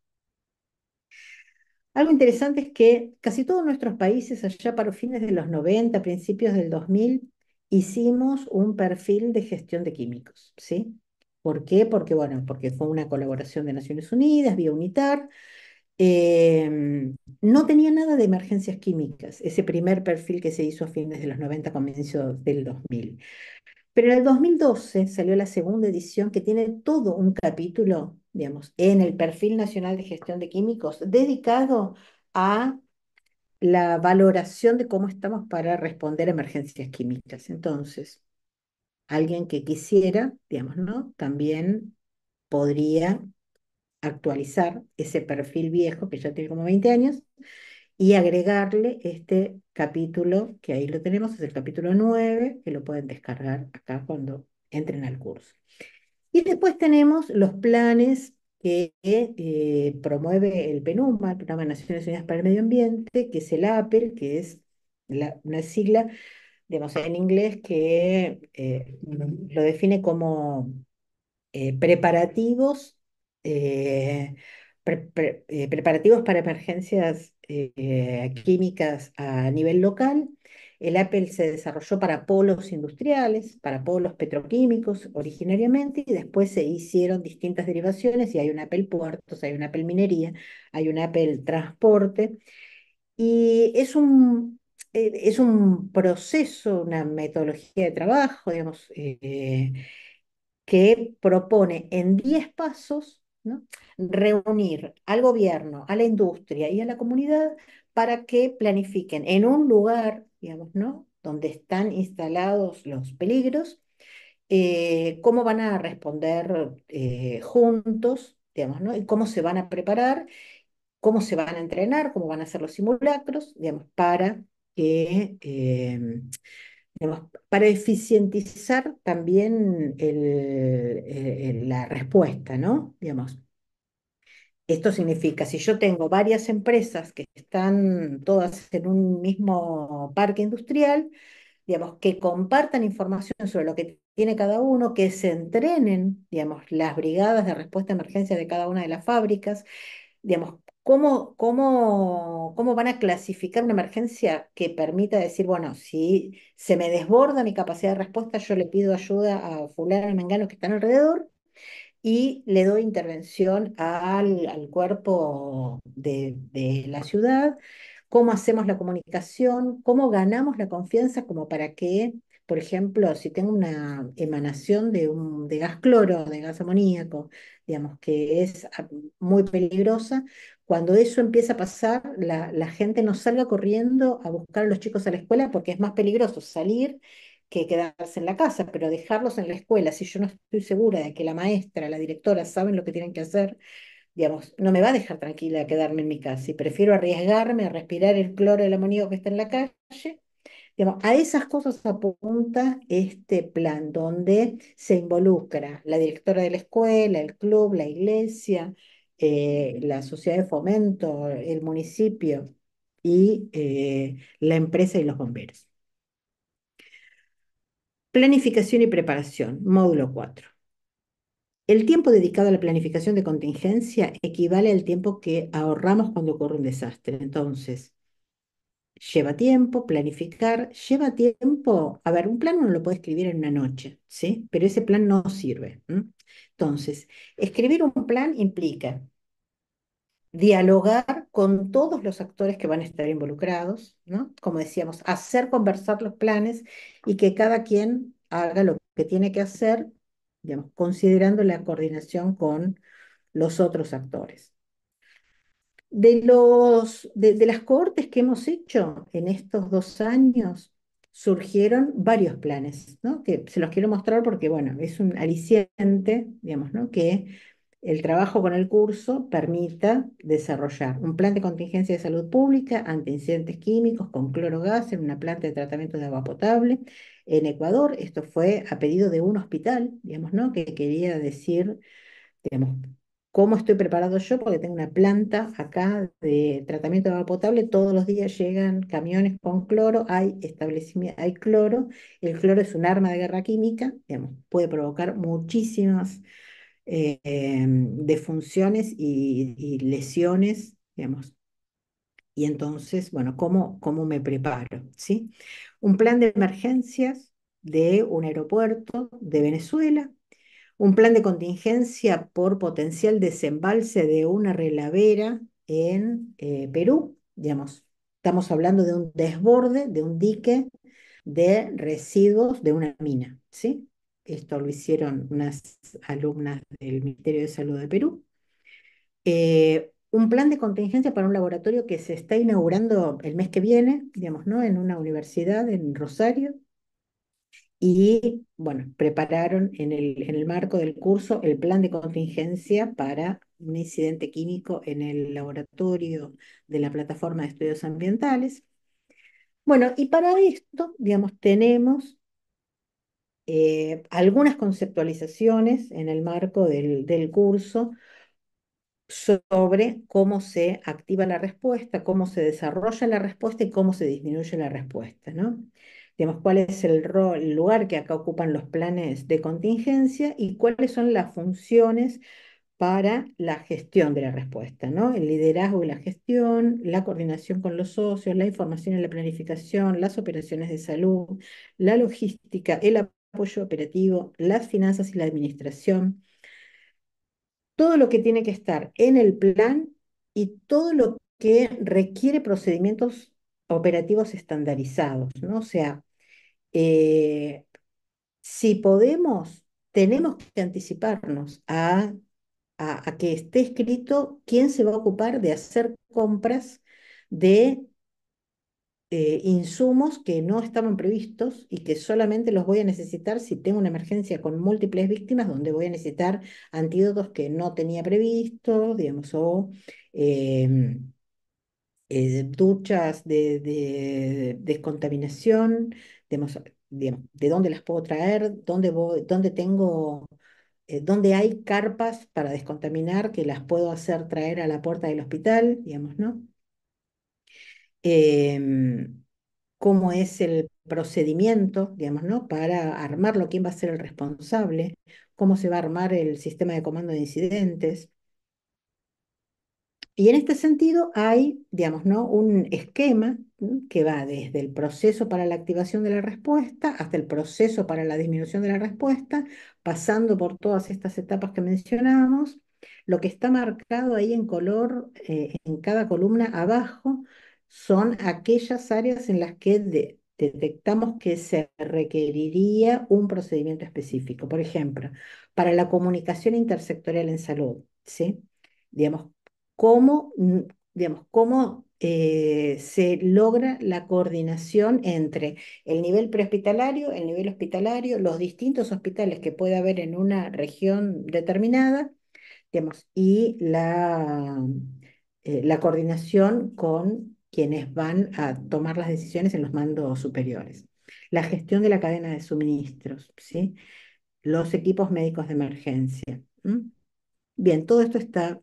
S2: Algo interesante es que casi todos nuestros países, allá para fines de los 90, principios del 2000, hicimos un perfil de gestión de químicos, ¿sí? ¿Por qué? Porque, bueno, porque fue una colaboración de Naciones Unidas, vía UNITAR. No tenía nada de emergencias químicas, ese primer perfil que se hizo a fines de los 90, comienzos del 2000. Pero en el 2012 salió la segunda edición que tiene todo un capítulo, digamos, en el Perfil Nacional de Gestión de Químicos dedicado a la valoración de cómo estamos para responder a emergencias químicas. Entonces, alguien que quisiera, digamos, ¿no? También podría actualizar ese perfil viejo que ya tiene como 20 años y agregarle este capítulo, que ahí lo tenemos, es el capítulo 9 que lo pueden descargar acá cuando entren al curso. Y después tenemos los planes que promueve el PNUMA, el Programa de Naciones Unidas para el Medio Ambiente, que es el APEL, que es una sigla, digamos, en inglés que lo define como preparativos, eh, preparativos para emergencias químicas a nivel local. El Apple se desarrolló para polos industriales, para polos petroquímicos originariamente, y después se hicieron distintas derivaciones, y hay un Apple Puertos, hay un Apple Minería, hay un Apple Transporte, y es un proceso, una metodología de trabajo, digamos, que propone en 10 pasos, ¿no? Reunir al gobierno, a la industria y a la comunidad para que planifiquen en un lugar, digamos, ¿no? Donde están instalados los peligros, cómo van a responder juntos, digamos, ¿no? Y cómo se van a preparar, cómo se van a entrenar, cómo van a hacer los simulacros, digamos, para que digamos, para eficientizar también la respuesta, ¿no? Digamos, esto significa, si yo tengo varias empresas que están todas en un mismo parque industrial, digamos, que compartan información sobre lo que tiene cada uno, que se entrenen, digamos, las brigadas de respuesta a emergencia de cada una de las fábricas, digamos, cómo van a clasificar una emergencia que permita decir, bueno, si se me desborda mi capacidad de respuesta, yo le pido ayuda a fulano y mengano que están alrededor y le doy intervención al cuerpo de la ciudad, cómo hacemos la comunicación, cómo ganamos la confianza como para que, por ejemplo, si tengo una emanación de gas cloro, de gas amoníaco, digamos que es muy peligrosa, cuando eso empieza a pasar, la gente no salga corriendo a buscar a los chicos a la escuela porque es más peligroso salir que quedarse en la casa, pero dejarlos en la escuela, si yo no estoy segura de que la maestra, la directora saben lo que tienen que hacer, digamos, no me va a dejar tranquila quedarme en mi casa y prefiero arriesgarme a respirar el cloro del amoníaco que está en la calle. Digamos, a esas cosas apunta este plan, donde se involucra la directora de la escuela, el club, la iglesia, la sociedad de fomento, el municipio y la empresa y los bomberos. Planificación y preparación, módulo 4. El tiempo dedicado a la planificación de contingencia equivale al tiempo que ahorramos cuando ocurre un desastre. Entonces, Lleva tiempo planificar, lleva tiempo, a ver, un plan uno lo puede escribir en una noche, ¿sí? Pero ese plan no sirve. Entonces, escribir un plan implica dialogar con todos los actores que van a estar involucrados, ¿no? Como decíamos, hacer conversar los planes y que cada quien haga lo que tiene que hacer, digamos, considerando la coordinación con los otros actores. De las cohortes que hemos hecho en estos 2 años, surgieron varios planes, ¿no? Que se los quiero mostrar porque, bueno, es un aliciente, digamos, ¿no? Que el trabajo con el curso permita desarrollar un plan de contingencia de salud pública ante incidentes químicos con cloro gas en una planta de tratamiento de agua potable en Ecuador. Esto fue a pedido de un hospital, digamos, ¿no? Que quería decir, digamos, cómo estoy preparado yo, porque tengo una planta acá de tratamiento de agua potable, todos los días llegan camiones con cloro, hay establecimiento, hay cloro, el cloro es un arma de guerra química, digamos, puede provocar muchísimas defunciones y lesiones, digamos. Y entonces, bueno, ¿cómo me preparo? ¿Sí? Un plan de emergencias de un aeropuerto de Venezuela, un plan de contingencia por potencial desembalse de una relavera en Perú, digamos. Estamos hablando de un desborde, de un dique de residuos de una mina, ¿sí? Esto lo hicieron unas alumnas del Ministerio de Salud de Perú. Un plan de contingencia para un laboratorio que se está inaugurando el mes que viene, digamos, ¿no? En una universidad en Rosario, y bueno, prepararon en el marco del curso el plan de contingencia para un incidente químico en el laboratorio de la plataforma de estudios ambientales. Bueno, y para esto, digamos, tenemos algunas conceptualizaciones en el marco del curso sobre cómo se activa la respuesta, cómo se desarrolla la respuesta y cómo se disminuye la respuesta, ¿no? Digamos, cuál es el rol, el lugar que acá ocupan los planes de contingencia y cuáles son las funciones para la gestión de la respuesta, ¿no? El liderazgo y la gestión, la coordinación con los socios, la información y la planificación, las operaciones de salud, la logística, el apoyo operativo, las finanzas y la administración, todo lo que tiene que estar en el plan y todo lo que requiere procedimientos operativos estandarizados, ¿no? O sea, eh, si podemos, tenemos que anticiparnos a que esté escrito quién se va a ocupar de hacer compras de insumos que no estaban previstos y que solamente los voy a necesitar si tengo una emergencia con múltiples víctimas, donde voy a necesitar antídotos que no tenía previsto, digamos, o em, duchas de descontaminación, digamos, de dónde las puedo traer, dónde voy, dónde tengo, dónde hay carpas para descontaminar que las puedo hacer traer a la puerta del hospital, digamos, ¿no? Em, Cómo es el procedimiento, digamos, ¿no? Para armarlo, quién va a ser el responsable, cómo se va a armar el sistema de comando de incidentes. Y en este sentido hay, digamos, ¿no? Un esquema, que va desde el proceso para la activación de la respuesta hasta el proceso para la disminución de la respuesta, pasando por todas estas etapas que mencionábamos. Lo que está marcado ahí en color, en cada columna abajo, son aquellas áreas en las que detectamos que se requeriría un procedimiento específico. Por ejemplo, para la comunicación intersectorial en salud, ¿sí? Digamos, cómo, cómo se logra la coordinación entre el nivel prehospitalario, el nivel hospitalario, los distintos hospitales que puede haber en una región determinada, digamos, y la coordinación con quienes van a tomar las decisiones en los mandos superiores. La gestión de la cadena de suministros, ¿sí? Los equipos médicos de emergencia. Bien, todo esto está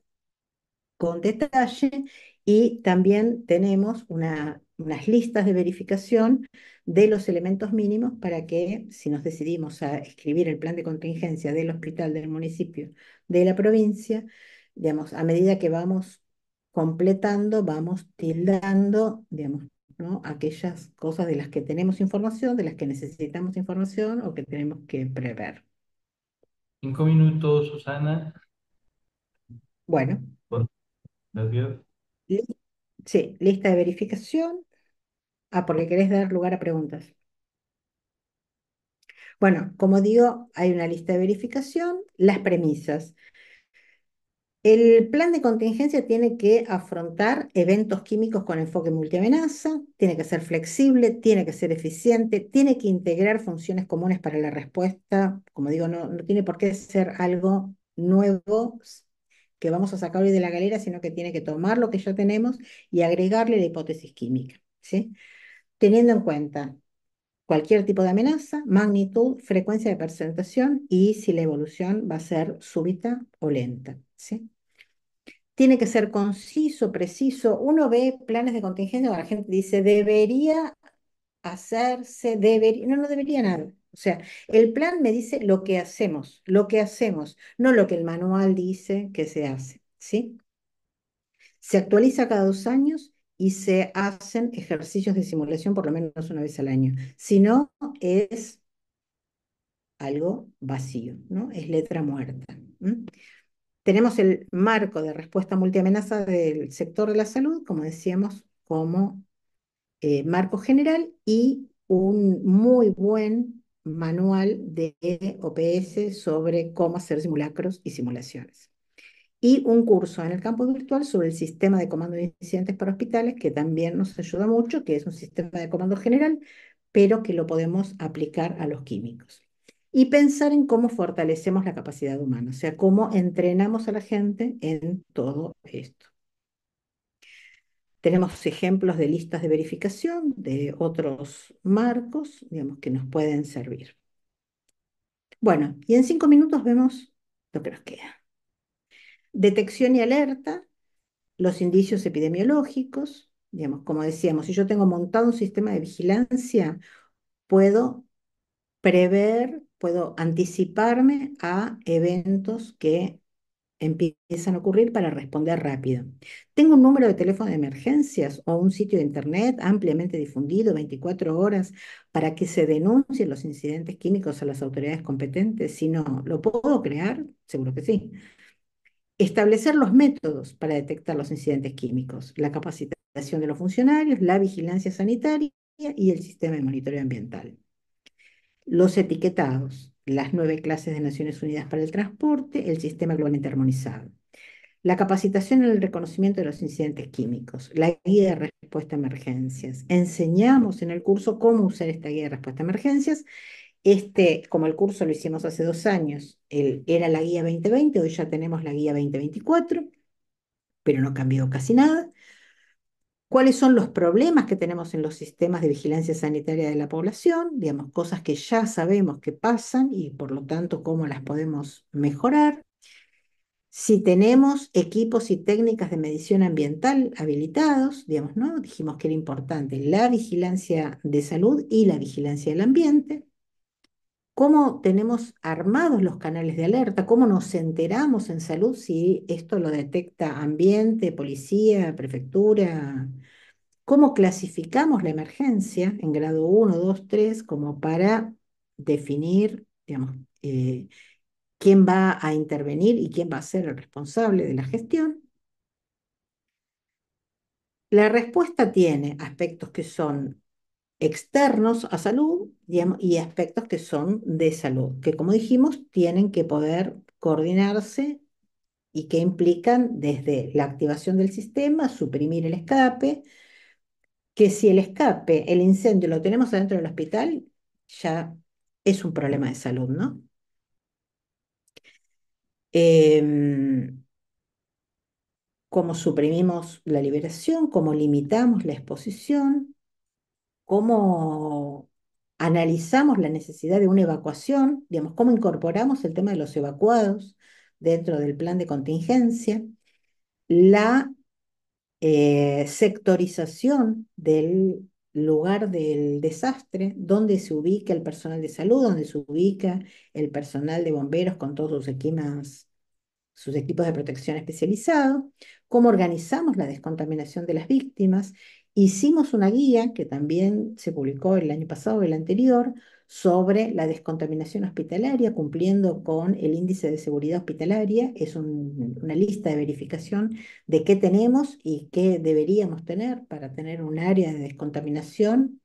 S2: con detalle y también tenemos unas listas de verificación de los elementos mínimos para que si nos decidimos a escribir el plan de contingencia del hospital, del municipio, de la provincia, digamos, a medida que vamos completando, vamos tildando, digamos, ¿no? Aquellas cosas de las que tenemos información, de las que necesitamos información o que tenemos que prever.
S1: 5 minutos, Susana.
S2: Bueno,
S1: Bueno, gracias.
S2: li- sí, lista de verificación. Ah, porque querés dar lugar a preguntas. Bueno, como digo, hay una lista de verificación, las premisas. El plan de contingencia tiene que afrontar eventos químicos con enfoque multiamenaza, tiene que ser flexible, tiene que ser eficiente, tiene que integrar funciones comunes para la respuesta. Como digo, no tiene por qué ser algo nuevo que vamos a sacar hoy de la galera, sino que tiene que tomar lo que ya tenemos y agregarle la hipótesis química, ¿sí? Teniendo en cuenta cualquier tipo de amenaza, magnitud, frecuencia de presentación y si la evolución va a ser súbita o lenta, ¿sí? Tiene que ser conciso, preciso. Uno ve planes de contingencia donde la gente dice, debería hacerse, debería, no debería nada. O sea, el plan me dice lo que hacemos, no lo que el manual dice que se hace, ¿sí? Se actualiza cada 2 años y se hacen ejercicios de simulación por lo menos una vez al año. Si no, es algo vacío, ¿no? Es letra muerta. ¿M? Tenemos el marco de respuesta multiamenaza del sector de la salud, como decíamos, como marco general y un muy buen manual de OPS sobre cómo hacer simulacros y simulaciones. Y un curso en el campo virtual sobre el sistema de comando de incidentes para hospitales, que también nos ayuda mucho, que es un sistema de comando general, pero que lo podemos aplicar a los químicos. Y pensar en cómo fortalecemos la capacidad humana, o sea, cómo entrenamos a la gente en todo esto. Tenemos ejemplos de listas de verificación de otros marcos, digamos, que nos pueden servir. Bueno, y en 5 minutos vemos lo que nos queda. Detección y alerta, los indicios epidemiológicos, digamos, como decíamos, si yo tengo montado un sistema de vigilancia, puedo prever, puedo anticiparme a eventos que empiezan a ocurrir para responder rápido. Tengo un número de teléfono de emergencias o un sitio de internet ampliamente difundido 24 horas para que se denuncien los incidentes químicos a las autoridades competentes. Si no, ¿lo puedo crear? Seguro que sí. Establecer los métodos para detectar los incidentes químicos, la capacitación de los funcionarios, la vigilancia sanitaria y el sistema de monitoreo ambiental. Los etiquetados, las 9 clases de Naciones Unidas para el transporte, el sistema globalmente armonizado. La capacitación en el reconocimiento de los incidentes químicos, la guía de respuesta a emergencias. Enseñamos en el curso cómo usar esta guía de respuesta a emergencias. Como el curso lo hicimos hace 2 años, era la guía 2020, hoy ya tenemos la guía 2024, pero no cambió casi nada. ¿Cuáles son los problemas que tenemos en los sistemas de vigilancia sanitaria de la población? Digamos, cosas que ya sabemos que pasan y por lo tanto cómo las podemos mejorar. Si tenemos equipos y técnicas de medición ambiental habilitados, digamos, ¿no? Dijimos que era importante la vigilancia de salud y la vigilancia del ambiente. ¿Cómo tenemos armados los canales de alerta? ¿Cómo nos enteramos en salud si esto lo detecta ambiente, policía, prefectura? ¿Cómo clasificamos la emergencia en grado 1, 2, 3, como para definir, digamos, quién va a intervenir y quién va a ser el responsable de la gestión? La respuesta tiene aspectos que son externos a salud, digamos, y aspectos que son de salud, que como dijimos, tienen que poder coordinarse y que implican desde la activación del sistema, suprimir el escape, que si el escape, el incendio lo tenemos adentro del hospital, ya es un problema de salud, ¿no? Em, Cómo suprimimos la liberación, cómo limitamos la exposición, cómo analizamos la necesidad de una evacuación, digamos, cómo incorporamos el tema de los evacuados dentro del plan de contingencia, la sectorización del lugar del desastre, dónde se ubica el personal de salud, dónde se ubica el personal de bomberos con todos sus equipos de protección especializados, cómo organizamos la descontaminación de las víctimas Hicimos una guía que también se publicó el año pasado, el anterior, sobre la descontaminación hospitalaria, cumpliendo con el índice de seguridad hospitalaria. Es una lista de verificación de qué tenemos y qué deberíamos tener para tener un área de descontaminación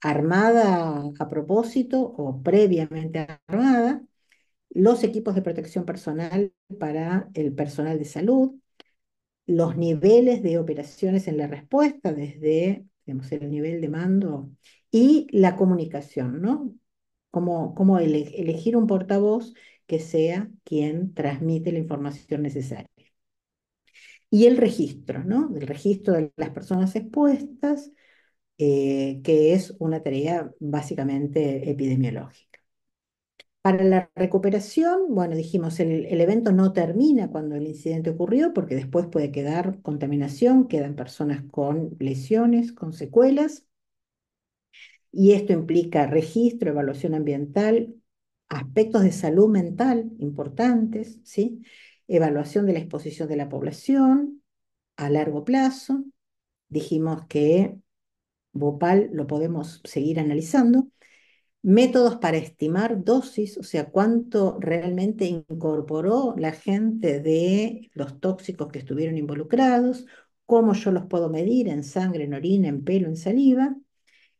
S2: armada a propósito o previamente armada, los equipos de protección personal para el personal de salud, los niveles de operaciones en la respuesta desde, digamos, el nivel de mando y la comunicación, ¿no? Cómo elegir un portavoz que sea quien transmite la información necesaria. Y el registro, ¿no? El registro de las personas expuestas, que es una tarea básicamente epidemiológica. Para la recuperación, bueno, dijimos, el evento no termina cuando el incidente ocurrió, porque después puede quedar contaminación, quedan personas con lesiones, con secuelas, y esto implica registro, evaluación ambiental, aspectos de salud mental importantes, ¿sí? Evaluación de la exposición de la población a largo plazo. Dijimos que Bhopal lo podemos seguir analizando. Métodos para estimar dosis, o sea, cuánto realmente incorporó la gente de los tóxicos que estuvieron involucrados, cómo yo los puedo medir en sangre, en orina, en pelo, en saliva,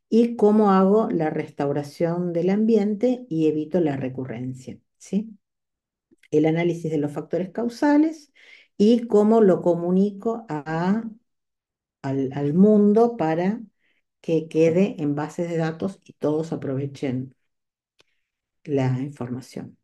S2: y cómo hago la restauración del ambiente y evito la recurrencia, ¿sí? El análisis de los factores causales y cómo lo comunico al mundo para que quede en bases de datos y todos aprovechen la información.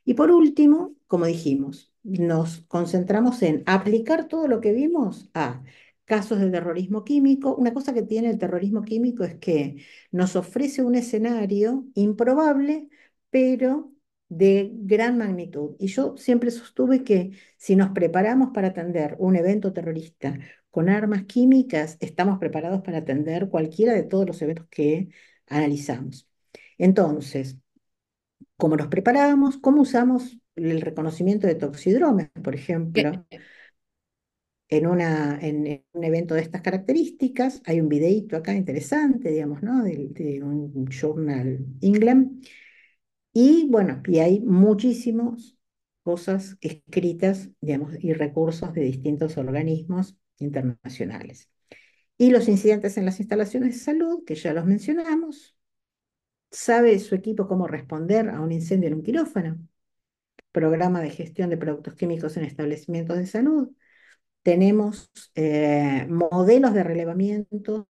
S2: Y por último, como dijimos, nos concentramos en aplicar todo lo que vimos a casos de terrorismo químico. Una cosa que tiene el terrorismo químico es que nos ofrece un escenario improbable, pero de gran magnitud. Y yo siempre sostuve que si nos preparamos para atender un evento terrorista con armas químicas, estamos preparados para atender cualquiera de todos los eventos que analizamos. Entonces, cómo nos preparábamos, cómo usamos el reconocimiento de toxidromes, por
S3: Que-
S2: ejemplo, en un evento de estas características. Hay un videíto acá interesante, digamos, ¿no? De un journal England. Y bueno, y hay muchísimas cosas escritas, digamos, y recursos de distintos organismos internacionales. Y los incidentes en las instalaciones de salud, que ya los mencionamos. ¿Sabe su equipo cómo responder a un incendio en un quirófano? Programa de gestión de productos químicos en establecimientos de salud. Tenemos modelos de relevamiento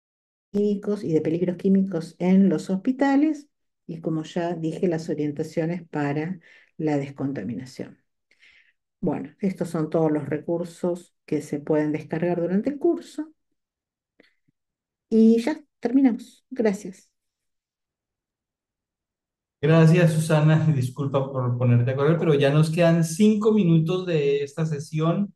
S2: químicos y de peligros químicos en los hospitales y, como ya dije, las orientaciones para la descontaminación. Bueno, estos son todos los recursos que se pueden descargar durante el curso y ya terminamos. Gracias.
S1: Gracias, Susana. Disculpa por ponerte a correr, pero ya nos quedan 5 minutos de esta sesión.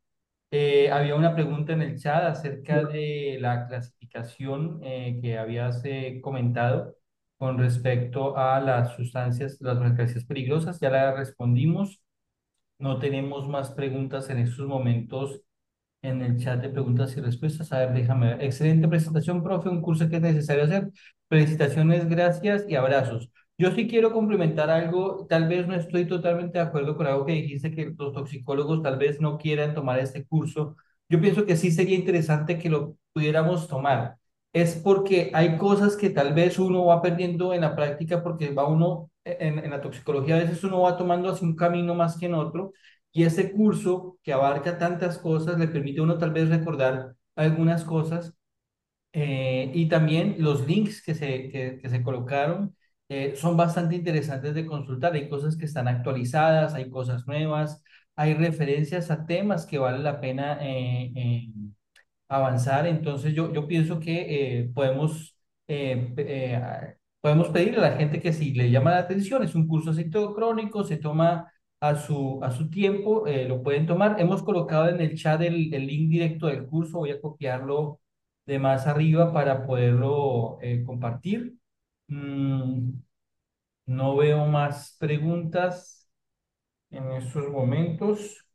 S1: Había una pregunta en el chat acerca de la clasificación que habías comentado con respecto a las sustancias, las mercancías peligrosas. Ya la respondimos. No tenemos más preguntas en estos momentos en el chat de preguntas y respuestas. A ver, déjame ver. Excelente presentación, profe. Un curso que es necesario hacer. Felicitaciones, gracias y abrazos. Yo sí quiero complementar algo. Tal vez no estoy totalmente de acuerdo con algo que dijiste, que los toxicólogos tal vez no quieran tomar este curso. Yo pienso que sí sería interesante que lo pudiéramos tomar. Es porque hay cosas que tal vez uno va perdiendo en la práctica porque va uno, en la toxicología a veces uno va tomando así un camino más que en otro y ese curso que abarca tantas cosas le permite a uno tal vez recordar algunas cosas y también los links que se colocaron son bastante interesantes de consultar. Hay cosas que están actualizadas, hay cosas nuevas, hay referencias a temas que vale la pena avanzar. Entonces yo pienso que podemos pedirle a la gente que si le llama la atención, es un curso ciclocrónico, se toma a su tiempo, lo pueden tomar. Hemos colocado en el chat el link directo del curso, voy a copiarlo de más arriba para poderlo compartir. Mm, no veo más preguntas en estos momentos.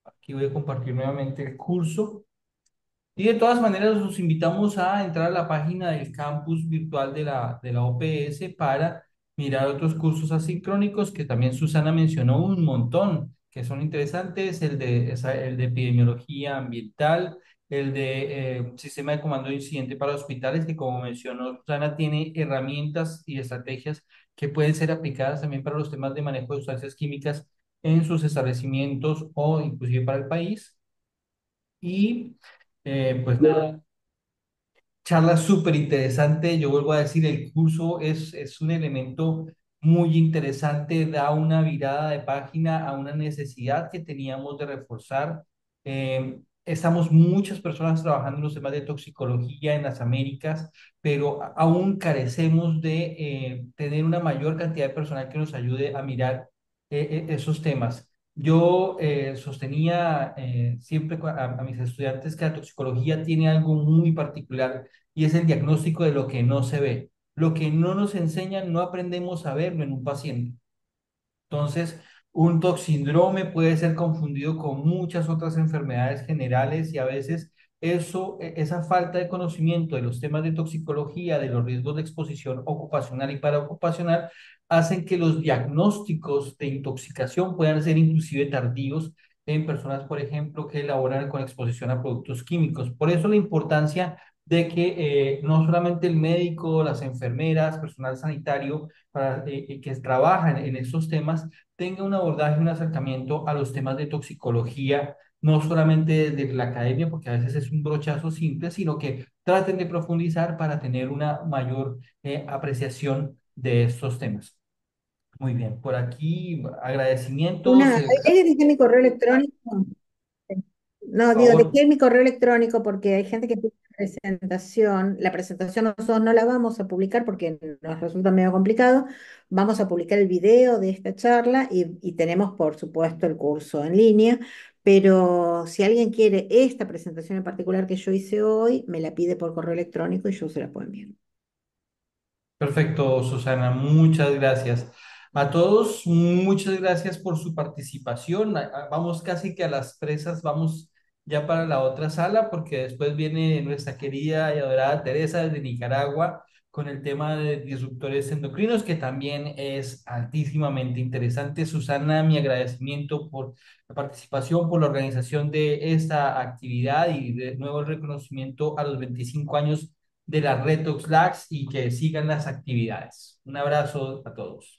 S1: Aquí voy a compartir nuevamente el curso. Y de todas maneras, los invitamos a entrar a la página del campus virtual de la OPS para mirar otros cursos asincrónicos que también Susana mencionó un montón, que son interesantes, el de epidemiología ambiental, el de sistema de comando de incidente para hospitales, que como mencionó Susana, tiene herramientas y estrategias que pueden ser aplicadas también para los temas de manejo de sustancias químicas en sus establecimientos o inclusive para el país. Y pues nada, charla súper interesante. Yo vuelvo a decir, el curso es un elemento muy interesante, da una virada de página a una necesidad que teníamos de reforzar. Estamos muchas personas trabajando en los temas de toxicología en las Américas, pero aún carecemos de tener una mayor cantidad de personal que nos ayude a mirar esos temas. Yo sostenía siempre a mis estudiantes que la toxicología tiene algo muy particular y es el diagnóstico de lo que no se ve. Lo que no nos enseñan, no aprendemos a verlo en un paciente. Entonces, un toxindrome puede ser confundido con muchas otras enfermedades generales y a veces esa falta de conocimiento de los temas de toxicología, de los riesgos de exposición ocupacional y paraocupacional, hacen que los diagnósticos de intoxicación puedan ser inclusive tardíos en personas, por ejemplo, que elaboran con exposición a productos químicos. Por eso la importancia de que no solamente el médico, las enfermeras, personal sanitario, que trabajan en estos temas tenga un abordaje, un acercamiento a los temas de toxicología, no solamente desde la academia, porque a veces es un brochazo simple, sino que traten de profundizar para tener una mayor apreciación de estos temas. Muy bien, por aquí agradecimientos,
S2: Ahí dejé mi correo electrónico.
S1: por
S2: No, digo,
S1: favor.
S2: dejé mi correo electrónico porque hay gente que pide presentación. La presentación nosotros no la vamos a publicar porque nos resulta medio complicado. Vamos a publicar el video de esta charla y tenemos, por supuesto, el curso en línea. Pero si alguien quiere esta presentación en particular que yo hice hoy, me la pide por correo electrónico y yo se la puedo enviar.
S1: Perfecto, Susana, muchas gracias. A todos, muchas gracias por su participación. Vamos casi que a las presas, vamos ya para la otra sala, porque después viene nuestra querida y adorada Teresa desde Nicaragua con el tema de disruptores endocrinos, que también es altísimamente interesante. Susana, mi agradecimiento por la participación, por la organización de esta actividad y de nuevo el reconocimiento a los 25 años de la Red Oxlack y que sigan las actividades. Un abrazo a todos.